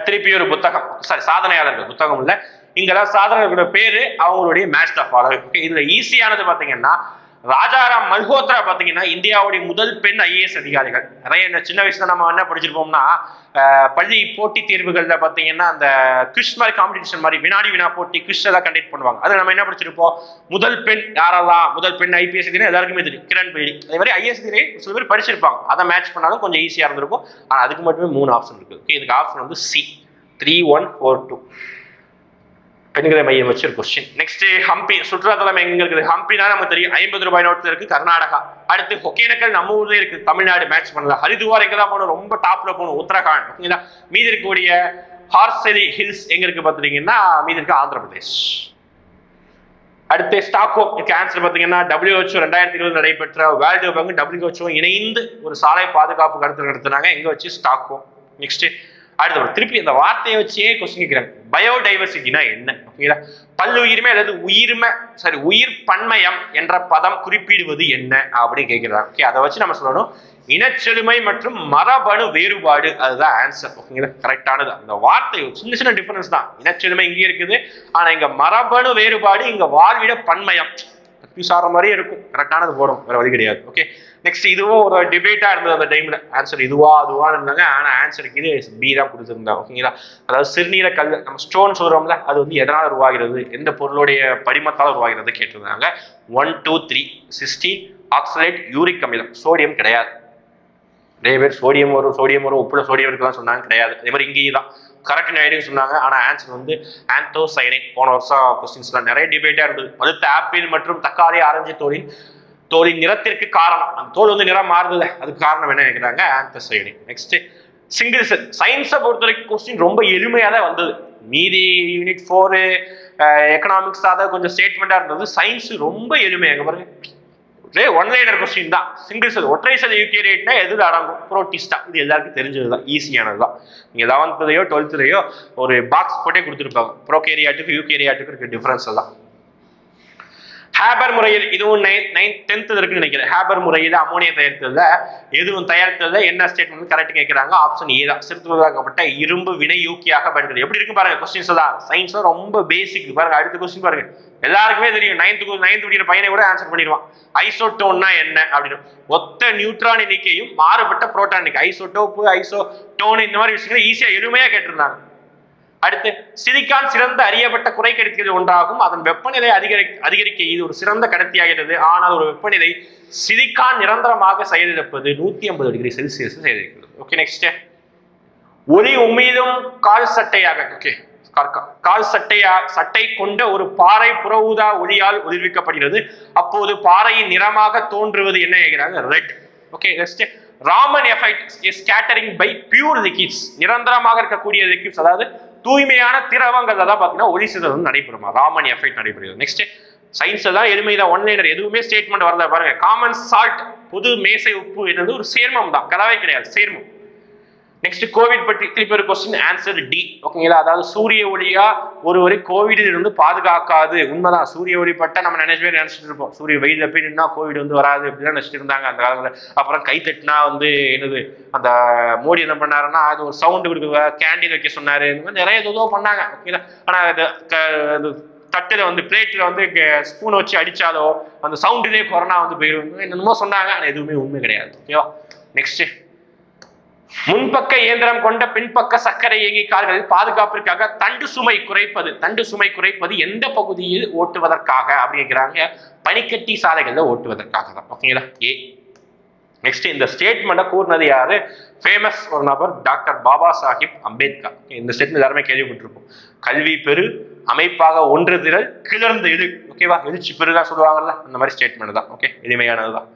திருப்பி ஒரு புத்தகம், சாதனையாளர்கள் புத்தகம் இல்ல, இங்கெல்லாம் சாதனையாளர்களோட பேரு அவங்களுடைய மேட்ச் ஆஃப் ஆர்டர். இதுல ஈஸியானது பாத்தீங்கன்னா ராஜாராம் மல்ஹோத்ரா பாத்தீங்கன்னா இந்தியாவுடைய முதல் பெண் ஐஏஎஸ் அதிகாரிகள். நிறைய சின்ன வயசுல நம்ம என்ன படிச்சிருப்போம்னா, பள்ளி போட்டி தேர்வுகள்ல பாத்தீங்கன்னா அந்த குவிஸ் மாதிரி காம்படிஷன் மாதிரி வினாடி வினா போட்டி குவிஸ் எல்லாம் கண்டக்ட் பண்ணுவாங்க. அது நம்ம என்ன படிச்சிருப்போம், முதல் பெண் யாரெல்லாம், முதல் பெண் ஐபிஎஸ் அதிகாரி எல்லாருக்குமே தெரியும், கிரண் பேடி. அதே மாதிரி ஐஏஎஸ் அதிகாரி சில பேர் படிச்சிருப்பாங்க. அதை மேட்ச் பண்ணாலும் கொஞ்சம் ஈஸியா இருந்திருக்கும். ஆனா அதுக்கு மட்டுமே 3 ஆப்ஷன் இருக்கு. ஓகே, இதுக்கு ஆப்ஷன் வந்து சி 3142 பெண்களை மையம் வச்சு ஒரு கொஸ்டின். நெக்ஸ்ட் ஹம்பி சுற்றுலாத்தலம் எங்க இருக்குது? ஹம்பினா நமக்கு தெரியும் 50 ரூபாய் நோட்ல இருக்கு, கர்நாடகா. அடுத்து ஒகேனக்கல் நம்ம ஊர்ல இருக்கு, தமிழ்நாடு. மேட்ச் பண்ணல. ஹரிதுவார் எங்க தான் போகணும், ரொம்ப டாப்ல போகணும், உத்தரகாண்ட். ஓகேங்களா? மீதி இருக்கக்கூடிய ஹார்செலி ஹில்ஸ் எங்க இருக்கு பாத்தீங்கன்னா, மீதி இருக்கு ஆந்திர பிரதேஷ். அடுத்து ஸ்டாக்ஹோம். இதுக்கு ஆன்சர் பாத்தீங்கன்னா WHO 2020 நடைபெற்ற வேர்ல்டு பேங்க் WHO இணைந்து ஒரு சாலை பாதுகாப்பு கருத்து நடத்தினாங்க. எங்க வச்சு? ஸ்டாக்ஹோம். நெக்ஸ்ட் அடுத்து திருப்பி இந்த வார்த்தையை வச்சே கொஸ்டின் கேட்கிறாங்க. பயோடைவர்சிட்டினா என்ன? ஓகேங்களா? பல்லுயிர்மை அல்லது உயிர் பன்மயம் என்ற பதம் குறிப்பிடுவது என்ன அப்படின்னு கேட்கிறாங்க. ஓகே, அதை வச்சு நம்ம சொல்லணும் இனச்செழுமை மற்றும் மரபணு வேறுபாடு. அதுதான் ஆன்சர். ஓகேங்களா? கரெக்டானது. அந்த வார்த்தை சின்ன சின்ன டிஃபரன்ஸ் தான். இனச்செழுமை இங்கே இருக்குது, ஆனா இங்க மரபணு வேறுபாடு, இங்க வாழ்விட பன்மயம். சார மாதிரியே இருக்கும். கரெக்டானது போடும், வேற வழி கிடையாது. ஓகே, நெக்ஸ்ட் இதுவும் ஒரு டிபேட்டா இருந்தது அந்த டைம்ல. ஆன்சர் இதுவா அதுவான்னு இருந்தாங்க. ஆனா ஆன்சருக்கு இது பி தான் கொடுத்துருந்தாங்க. ஓகேங்களா? அதாவது சிறுநீர கல், நம்ம ஸ்டோன் சொல்றோம்ல, அது வந்து எதனால் உருவாகிறது, எந்த பொருளுடைய படிமத்தால் உருவாகிறது கேட்டிருந்தாங்க. 1 2 3 16 ஆக்சலேட் யூரிக் அமிலம். சோடியம் கிடையாது. நிறைய பேர் சோடியம் வரும் உப்புல சோடியம் இருக்கலாம் சொன்னாங்க, கிடையாது. அதே மாதிரி இங்கேயும் தான் கரெக்ட் ஐடியா சொன்னாங்க. ஆனா ஆன்சர் வந்து ஆந்தோசைனைன். போன வருஷம் கொஸ்டின்ஸ்லாம் நிறைய டிபேட்டா இருந்தது. பழுத்த ஆப்பிள் மற்றும் தக்காளி ஆரஞ்சு தோலின் நிறத்திற்கு காரணம், அந்த தோல் வந்து நிறம் மாறுது, அதுக்கு காரணம் என்ன கேட்கிறாங்க? ஆந்தோசைனைன். Next single cell. சயின்ஸை பொறுத்த வரைக்கும் கொஸ்டின் ரொம்ப எளிமையா தான் வந்தது. மீதி யூனிட் 4 எக்கனாமிக்ஸ் தான் கொஞ்சம் ஸ்டேட்மெண்டா இருந்தது. சயின்ஸ் ரொம்ப எளிமையாக பாருங்க, ஒன்லைனர் கொஸ்டின் தான். சிங்கிள் செல் ஒற்றை செல் யூகேரியட்னா எதுல அடங்கும்? புரோட்டிஸ்டா. இது எல்லாருக்கும் தெரிஞ்சதுதான், ஈஸியானதுதான். நீங்க 11th 12th ஒரு பாக்ஸ் போட்டே கொடுத்துருப்பாங்க. ப்ரோகேரியாட்டுக்கு யூகேரியாட்டுக்கு இருக்க டிஃபரன்ஸ் தான். ஹேபர் முறையில், இதுவும் 10th இருக்குன்னு நினைக்கிறேன். ஹேபர் முறையில் அமோனியா தயாரித்ததுல எதுவும் தயாரித்ததுல என்ன ஸ்டேட்மெண்ட் கரெக்ட் கேட்கிறாங்க? ஆப்ஷன் ஏ தான். சிறுத்துவதாக்கப்பட்ட இரும்பு வினையூக்கியாக பயன்படுது. எப்படி இருக்கு பாருங்க கொஸ்டின்ஸ் தான். சயின்ஸ் ரொம்ப பேசிக். பாருங்க அடுத்த கொஸ்டின் பாருங்க, எல்லாருக்குமே தெரியும். 9th படிக்கிற பையனை கூட ஆன்சர் பண்ணிடுவான். ஐசோடோன்னா என்ன அப்படின்னு. ஒத்த நியூட்ரான் எண்ணிக்கையும் மாறுபட்ட புரோட்டான் எண்ணிக்கை, ஐசோடோப்பு ஐசோடோன், இந்த மாதிரி விஷயங்களை ஈஸியா எளிமையா கேட்டிருந்தாங்க. அடுத்து சிலிக்கான் சிறந்த அறியப்பட்ட குறை கடத்திகள் ஒன்றாகும். அதன் வெப்பநிலை அதிகரிக்க இது ஒரு சிறந்த கடத்தியாகிறது. ஆனால் ஒரு வெப்பநிலை சிலிக்கான் நிரந்தரமாக செயலிழப்பது 150 டிகிரி செல்சியஸ் செயலிழக்கிறது. ஓகே, நெக்ஸ்ட் ஒளி உமிழும் கால் சட்டையாக. ஓகே, கால் சட்டை கொண்ட ஒரு பாறை புற ஊதா ஒளியால் ஒளிர்விக்கப்படுகிறது. அப்போது பாறையின் நிறமாக தோன்றுவது என்ன கேட்கிறாங்க? Red. Okay, next Raman effect is scattering by pure liquids. நிரந்தரமாக இருக்கக்கூடிய லிக்விட்ஸ், அதாவது தூய்மையான திரவங்கள் தான் பார்த்தீங்கன்னா ஒளி சிதறல் நடைபெறுமா? ராமன் எஃபெக்ட் நடைபெறுகிறது. நெக்ஸ்ட் சயின்ஸ் தான் எளிமைதான். ஒன்லைனர் எதுவுமே ஸ்டேட்மெண்ட் வரல பாருங்க. காமன் சால்ட், பொது மேசை உப்பு என்னது? ஒரு சேர்மம் தான், கலவை கிடையாது, சேர்மம். நெக்ஸ்ட் கோவிட் பற்றி திருப்பி ஒரு கொஸ்டின். Answer D. ஓகேங்களா? அதாவது சூரிய ஒளியா ஒருவரை கோவிடில் இருந்து பாதுகாக்காது. உண்மைதான். சூரிய ஒளி பட்டா நம்ம நினைச்சிட்டு இருப்போம், சூரிய வெயில போய் நின்னா கோவிட் வந்து வராது அப்படிதான் நினைச்சிட்டு இருந்தாங்க அந்த காலத்துல. அப்புறம் கை தட்டினா வந்து என்னது, அந்த மோடி என்ன பண்ணாருன்னா அது ஒரு சவுண்டு கொடுக்க, கேண்டில் வைக்க சொன்னாரு. இந்த மாதிரி நிறைய ஏதோ பண்ணாங்க. ஓகேங்களா? ஆனா அது தட்டுல வந்து பிளேட்ல வந்து ஸ்பூன் வச்சு அடிச்சாலோ அந்த சவுண்டிலே கொரோனா வந்து போயிடும் என்னமோ சொன்னாங்க. ஆனா எதுவுமே உண்மை கிடையாது. ஓகேவா? நெக்ஸ்ட் முன்பக்க இயந்திரம் கொண்ட பின்பக்க சர்க்கரை இயங்கி கார்களில் பாதுகாப்பிற்காக தண்டு சுமை குறைப்பது எந்த பகுதியில் ஓட்டுவதற்காக அப்படிங்கிறாங்க? பனிக்கட்டி சாலைகள்ல ஓட்டுவதற்காக தான். ஓகேங்களா? ஏ. நெக்ஸ்ட் இந்த ஸ்டேட்மெண்ட்டை கூறினது யாரு? ஃபேமஸ் ஒரு நபர், டாக்டர் பாபா சாஹிப் அம்பேத்கர். இந்த ஸ்டேட்மெண்ட் எல்லாருமே கேள்விப்பட்டிருப்போம். கல்வி பெரு, அமைப்பாக ஒன்றுதிரல், கிளர்ந்து எழு. ஓகேவா? எழுச்சி பெருதான் சொல்லுவாங்கல்ல, அந்த மாதிரி ஸ்டேட்மெண்ட் தான். ஓகே, எளிமையானதுதான்.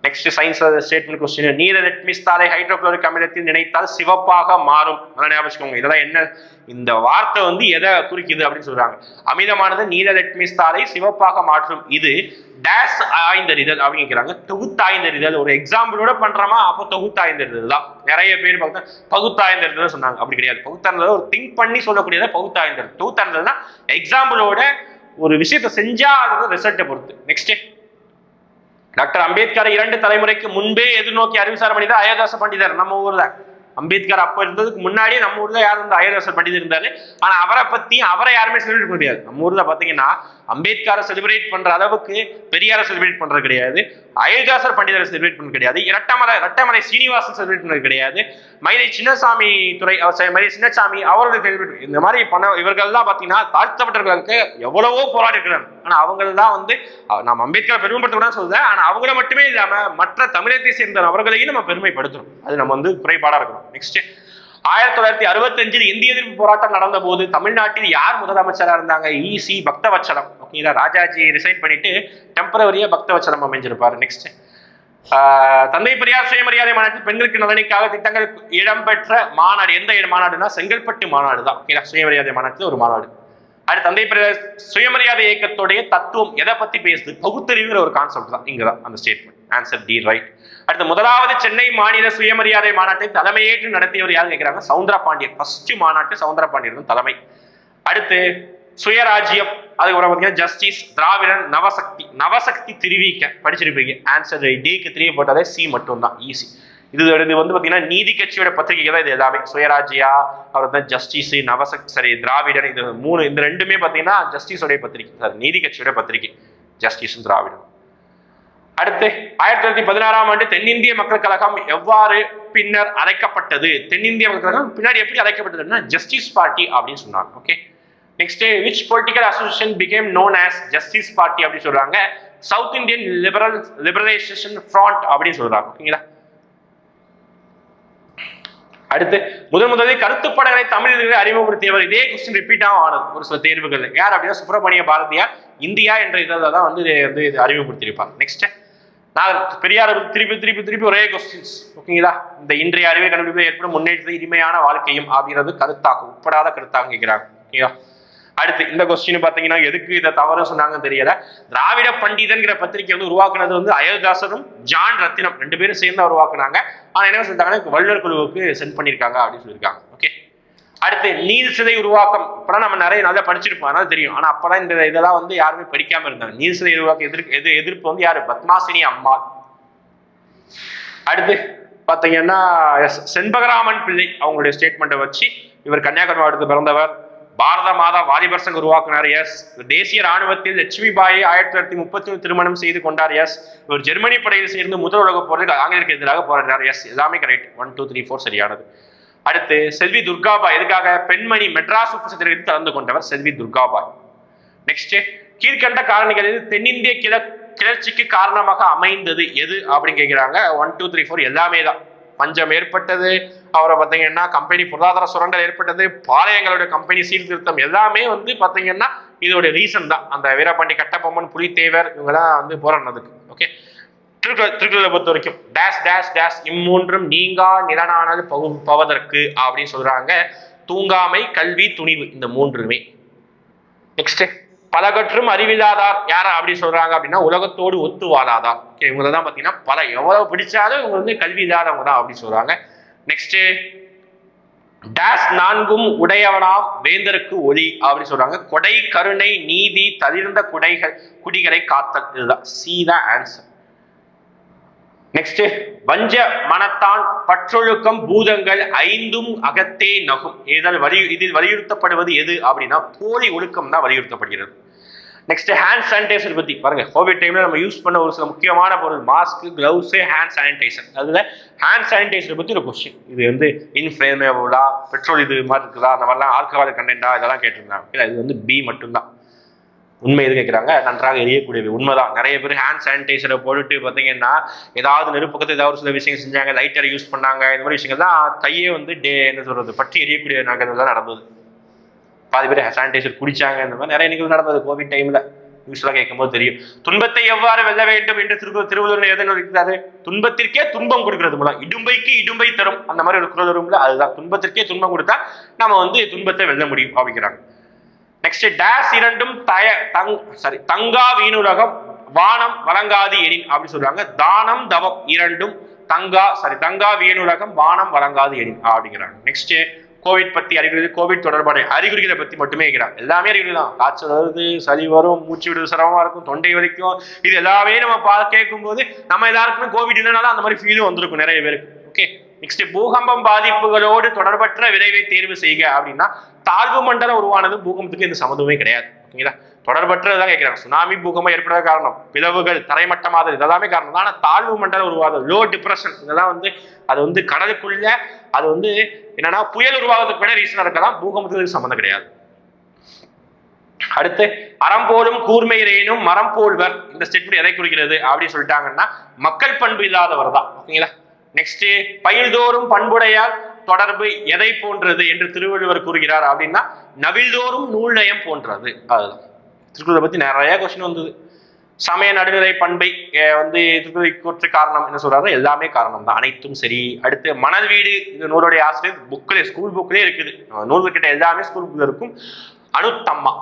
Next science statement question. நீல லெட்மிஸ் தாளை ஹைட்ரோகுளோரிக் அமிலத்தில் நினைத்தால் சிவப்பாக மாறும். ஞாபகம். இதெல்லாம் என்ன, இந்த வார்த்தை வந்து எதை குறிக்குது அப்படின்னு சொல்றாங்க? அமிலமானது நீல லெட்மிஸ் தாளை சிவப்பாக மாற்றும். இது டேஸ் ஆய்ந்தறிதல் அப்படிங்கிறாங்க. தொகுத்தாய்ந்தறிதல். ஒரு எக்ஸாம்பிளோட பண்றோமா, அப்போ தொகுத்தாய்ந்தறிதல் தான். நிறைய பேர் பார்த்தா பகுத்தாய்ந்தறிதல் சொன்னாங்க. அப்படி கிடையாது. பகுத்தாய்ந்தறிதல் ஒரு திங்க் பண்ணி சொல்லக்கூடியதை பகுத்தாய்ந்தறிதல். தொகுத்தாய்ந்தறிதல்னா எக்ஸாம்பிளோட ஒரு விஷயத்தை செஞ்சா அதோட ரிசல்ட்டை பொறுத்து. நெக்ஸ்ட் டாக்டர் அம்பேத்கர் 2 தலைமுறைக்கு முன்பே எதிர்நோக்கி அறிவுசார மனிதர் அயோத்தாச பண்டிதர். நம்ம ஊர்ல அம்பேத்கர் அப்ப இருந்ததுக்கு முன்னாடியே நம்ம ஊர்ல யார் வந்து அயோத்தியாசர் பண்டிதர் இருந்தாரு. ஆனா அவரை யாருமே செலிப்ரேட் பண்ண முடியாது. நம்ம ஊர்ல பாத்தீங்கன்னா அம்பேத்கரை செலிப்ரேட் பண்ற அளவுக்கு பெரியாரை செலிப்ரேட் பண்றது கிடையாது, அயோத்தியாசர் பண்டிதரை செலிப்ரேட் பண்ணது கிடையாது, இரட்டமலை சீனிவாசன் செலிப்ரேட் பண்ணது கிடையாது, மயிலை சின்னசாமி அவர்களுக்கு இந்த மாதிரி இவர்கள் தான் பாத்தீங்கன்னா தாழ்த்தப்பட்டவர்களுக்கு எவ்வளவோ போராடி இருக்கிறாங்க. ஆனா அவங்க தான் வந்து நம்ம அம்பேத்கர் பெருமைப்படுத்த சொல்றேன். ஆனா அவங்கள மட்டுமே இல்லாம மற்ற தமிழகத்தை சேர்ந்த நபர்களையும் நம்ம பெருமைப்படுத்துறோம். அது நம்ம வந்து குறைபாடா இருக்கணும். நெக்ஸ்ட் 1965 இந்திய எதிர்ப்பு போராட்டம் நடந்த போது தமிழ்நாட்டில் யார் முதலமைச்சரா இருந்தாங்க? ஈசி பக்தவச்சலம். ஓகேங்களா, ராஜாஜி ரிசைன் பண்ணிட்டு டெம்பரவரியா பக்தவச்சலம் அமைஞ்சிருப்பாரு. நெக்ஸ்ட் தந்தை பெரியார் சுயமரியாதை மாநாட்டில் பெண்களுக்கு நலனுக்காக திட்டங்கள் இடம்பெற்ற மாநாடு. எந்த மாநாடுனா செங்கல்பட்டு மாநாடு தான். ஓகேங்களா, சுயமரியாதை மாநாட்டில் ஒரு மாநாடு. அடுத்து தந்தை பெரியார் சுயமரியாதை இயக்கத்துடைய தத்துவம் எதை பத்தி பேசுது? பகுத்தறிவுங்கிற ஒரு கான்செப்ட் தான். இங்கதான் அந்த ஸ்டேட்மெண்ட். Answer D, right. அடுத்து முதலாவது சென்னை மாநில சுயமரியாதை மாநாட்டை தலைமையேற்று நடத்தியவர் யாரு கேட்கிறாங்க? சவுந்தர பாண்டியன். ஃபர்ஸ்ட் மாநாட்டு சவுந்தர பாண்டியன் தான் தலைமை. அடுத்து சுயராஜ்யம், அதுக்கப்புறம் பார்த்தீங்கன்னா ஜஸ்டிஸ், திராவிடன், நவசக்தி திருவிக்க படிச்சிருப்பீங்க. ஆன்சர் டிக்கு 3 போட்டாலே சி மட்டும் தான், ஈஸி. இது வந்து பாத்தீங்கன்னா நீதி கட்சியோட பத்திரிகை தான் இது எல்லாமே. சுயராஜ்யா, அவர் தான் ஜஸ்டிஸ், திராவிடன், இந்த ரெண்டுமே பாத்தீங்கன்னா ஜஸ்டிஸோடைய பத்திரிகை, சாரி நீதி கட்சியோட பத்திரிகை, ஜஸ்டிஸும் திராவிடன். அடுத்து 1916ஆம் ஆண்டு தென்னிந்திய மக்கள் கழகம் எவ்வாறு பின்னர் அழைக்கப்பட்டது? தென்னிந்திய மக்கள் கழகம் பின்னாடி எப்படி அழைக்கப்பட்டதுன்னா ஜஸ்டிஸ் பார்ட்டி அப்படின்னு சொன்னாங்க. Okay, next which political association became known as justice party அப்படின்னு சொல்றாங்க? சவுத் இந்தியன் லிபரலைசேஷன் ஃப்ரண்ட் அப்படின்னு சொல்றாங்க. ஓகேங்களா, அடுத்து முதலில் கருத்துப்படங்களை தமிழில் அறிமுகப்படுத்தியவர். இதே கொஸ்டின் ரிப்பீட் ஆனது ஒரு சில தேர்வுகள். யார் அப்படின்னா சுப்பிரமணிய பாரதியார் இந்தியா என்ற இதில் தான் வந்து இது அறிமுகப்படுத்தியிருப்பாங்க. நெக்ஸ்ட் நான் பெரியார் திருப்பி ஒரே கொஸ்டின்ஸ். ஓகேங்களா, இந்த இன்றைய அறிவை கண்டுபிடிப்பு ஏற்படும் முன்னேற்றத்தை இனிமையான வாழ்க்கையும் அப்படிங்கிறது கருத்தாக்கும், உட்படாத கருத்தாக்கும் கேட்கிறாங்க. ஓகேவா, அடுத்து இந்த கொஸ்டின் பாத்தீங்கன்னா எதுக்கு இதை தவறு சொன்னாங்கன்னு தெரியல. திராவிட பண்டிதன்கிற பத்திரிகை வந்து உருவாக்குனது வந்து அயோத்தியாசரும் ஜான் ரத்தினம் 2 பேரும் சேர்ந்து உருவாக்குனாங்க. ஆனா என்ன சொல்லிட்டாங்கன்னா வல்லுநர் குழுவுக்கு சென்ட் பண்ணிருக்காங்க அப்படின்னு சொல்லியிருக்காங்க. ஓகே, அடுத்து நீர் சிதை உருவாக்கம். இப்பதான் நம்ம நிறைய நல்லா படிச்சிருப்போம், அதனால தெரியும். ஆனா அப்பதான் இந்த இதெல்லாம் வந்து யாருமே படிக்காம இருந்தாங்க. நீர் சிதை உருவாக்க எதிர்ப்பு வந்து யாரு? பத்மாசினி அம்மா. அடுத்து பாத்தீங்கன்னா செண்பகராமன் பிள்ளை அவங்களுடைய ஸ்டேட்மெண்ட்டை வச்சு இவர் கன்னியாகுமரி மாவட்டத்தில் பிறந்தவர். பாரத மாதா வாலிபர் சங்கம் உருவாக்குனார். எஸ். தேசிய ராணுவத்தில் லட்சுமிபாயை 1931 திருமணம் செய்து கொண்டார். எஸ். இவர் ஜெர்மனி படையில் சேர்ந்து முதல் உலக போரில் ஆங்கிலேயருக்கு எதிராக போராடினார். எஸ். எல்லாமே கரெக்ட். 1 2 3 4 சரியானது. அடுத்து செல்வி துர்காபாய். எதுக்காக? பெண்மணி மெட்ராஸ் உப்பு சத்திரத்தில் கலந்து கொண்டவர் செல்வி துர்காபாய். நெக்ஸ்ட் கீழ்கண்ட காரணிகளில் தென்னிந்திய கிளர்ச்சிக்கு காரணமாக அமைந்தது எது அப்படின்னு கேட்கிறாங்க. 1 2 3 4 எல்லாமே தான். பஞ்சம் ஏற்பட்டது, அவரை பார்த்தீங்கன்னா கம்பெனி பொருளாதார சுரண்டல் ஏற்பட்டது, பாளையங்களுடைய கம்பெனி சீர்திருத்தம், எல்லாமே வந்து பார்த்தீங்கன்னா இதோட ரீசன் தான். அந்த வீரபாண்டி கட்டபொம்மன், புலித்தேவர் இவங்கெல்லாம் வந்து போராடினதுக்கு. ஓகே, திருக்குறளை பொறுத்த வரைக்கும் டேஷ் டேஷ் டேஷ் இம்மூன்றும் நீங்கா நிலனானது பவதற்கு அப்படின்னு சொல்றாங்க. தூங்காமை, கல்வி, துணிவு, இந்த மூன்றுமே. நெக்ஸ்ட் பலகற்றும் அறிவில்லாதார் யாரா அப்படி சொல்றாங்க அப்படின்னா உலகத்தோடு ஒத்து வாழாதார். ஓகே, இவங்க தான் பார்த்தீங்கன்னா எவ்வளவு பிடிச்சாலும் இவங்க வந்து கல்வி இல்லாதவங்க தான் அப்படின்னு சொல்றாங்க. நெக்ஸ்ட் டேஷ் நான்கும் உடையவனாம் வேந்தருக்கு ஒளி அப்படின்னு சொல்றாங்க. கொடை, கருணை, நீதி, தளிர்ந்த குடிகளை காத்தல். இதுதான் சி தான் ஆன்சர். நெக்ஸ்ட் வஞ்ச மனத்தான் பற்றொழுக்கம் பூதங்கள் ஐந்தும் அகத்தே நகும். இதில் வலியுறுத்தப்படுவது எது அப்படின்னா போலி ஒழுக்கம் தான் வலியுறுத்தப்படுகிறது. நெக்ஸ்ட் ஹேண்ட் சானிடைசர் பத்தி பாருங்க. கோவிட் டைம்ல நம்ம யூஸ் பண்ண ஒரு சில முக்கியமான பொருள் மாஸ்க், கிளவுஸ், ஹேண்ட் சானிடைசர். அதுல ஹேண்ட் சானிடைசர் பத்தி ஒரு கொஸ்டின். இது வந்து இன்ஃப்ளேமபிளா, பெட்ரோல் இது மாதிரி இருக்குதா, அந்த மாதிரிலாம் ஆல்கஹால் கண்டென்டா இதெல்லாம் கேட்டிருந்தாங்க. இது வந்து பி மட்டும்தான். உண்மை எது கேட்குறாங்க? நன்றாக எரியக்கூடியது. உண்மைதான். நிறைய பேர் ஹேண்ட் சானிடைசரை போட்டுட்டு பார்த்தீங்கன்னா ஏதாவது நெருப்பக்கத்தை ஏதாவது ஒரு சில விஷயங்கள் செஞ்சாங்க, லைட்டரை யூஸ் பண்ணாங்க, இந்த மாதிரி விஷயங்கள் தான் கையே வந்து என்ன சொல்றது பற்றி எரியக்கூடிய நகர்கள் தான் நடந்தது. பாதி பேர் சானிடைசர் குடிச்சாங்க, இந்த மாதிரி நிறைய நிகழ்வு நடந்தது கோவிட் டைம்ல. நியூஸ்லாம் கேட்கும்போது தெரியும். துன்பத்தை எவ்வாறு வெல்ல வேண்டும் என்று திருவள்ளுவர் எதனை இருக்கிறாரு? துன்பத்திற்கே துன்பம் கொடுக்கிறது மூலம் இடும்பைக்கு இடும்பை தரும். அந்த மாதிரி ஒரு குரல் வரும்ல, அதுதான். துன்பத்திற்கே துன்பம் கொடுத்தா நம்ம வந்து துன்பத்தை வெல்ல முடியும் அப்படிங்கிறாங்க. நெக்ஸ்ட் டேஷ் இரண்டும் தங்கா வீணுலகம் வானம் வழங்காது எனின் அப்படின்னு சொல்றாங்க. தானம் தவம் இரண்டும் தங்கா வீணுலகம் வானம் வழங்காது எனின் அப்படிங்கிறாங்க. நெக்ஸ்ட் கோவிட் பத்தி அறிகுறி, கோவிட் தொடர்பான அறிகுறிகளை பத்தி மட்டுமே இருக்கிறாங்க. எல்லாமே அறிகுறி தான். காய்ச்சல் வருது, சளி வரும், மூச்சு விடுவது சிரமமா இருக்கும், தொண்டை வலிக்கும். இது எல்லாமே நம்ம கேட்கும் போது நம்ம எல்லாருக்குமே கோவிட் இல்லைனாலும் அந்த மாதிரி ஃபீலும் வந்திருக்கும் நிறைய பேருக்கு. ஓகே, நெக்ஸ்ட் பூகம்பம் பாதிப்புகளோடு தொடர்பற்ற விளைவை தேர்வு செய்க அப்படின்னா தாழ்வு மண்டலம் உருவானது பூகம்பத்துக்கு எந்த சம்மந்தமே கிடையாது. ஓகேங்களா, தொடர்பற்றதான் கேட்கிறாங்க. சுனாமி பூகம்பம் ஏற்பட காரணம் பிளவுகள், தரைமட்டமாதல், இதெல்லாமே காரணம் தான். ஆனால் தாழ்வு மண்டலம் உருவாதல், லோ டிப்ரெஷன், இதெல்லாம் அது கடலுக்குள்ள அது என்னன்னா புயல் உருவாவதுக்கு கூட ரீசனா இருக்கலாம். பூகம்பத்துக்கு சம்மந்தம் கிடையாது. அடுத்து அறம் போலும் கூர்மையிலேனும் மரம் போல்வர், இந்த ஸ்டேட்மெண்ட் எதை குறிக்கிறது அப்படின்னு சொல்லிட்டாங்கன்னா மக்கள் பண்பு இல்லாதவர் தான். ஓகேங்களா. நெக்ஸ்ட் பயில்தோறும் பண்புடையார் தொடர்பு எதை போன்றது என்று திருவள்ளுவர் கூறுகிறார் அப்படின்னா நவில்தோறும் நூல் நயம் போன்றது. அதுதான் திருக்குறளை பத்தி நிறைய கொஸ்டின் வந்தது. சமய நடுநிலை பண்பை திருக்குறளை கூற்று காரணம் என்ன சொல்றாரு, எல்லாமே காரணம் தான், அனைத்தும் சரி. அடுத்து மணல் வீடு, இந்த நூலுடைய ஆசிரியர் புக்லேயே ஸ்கூல் புக்லேயே இருக்குது. நூல்கிட்ட எல்லாமே ஸ்கூல் புக்ல இருக்கும். அனுத்தம்மா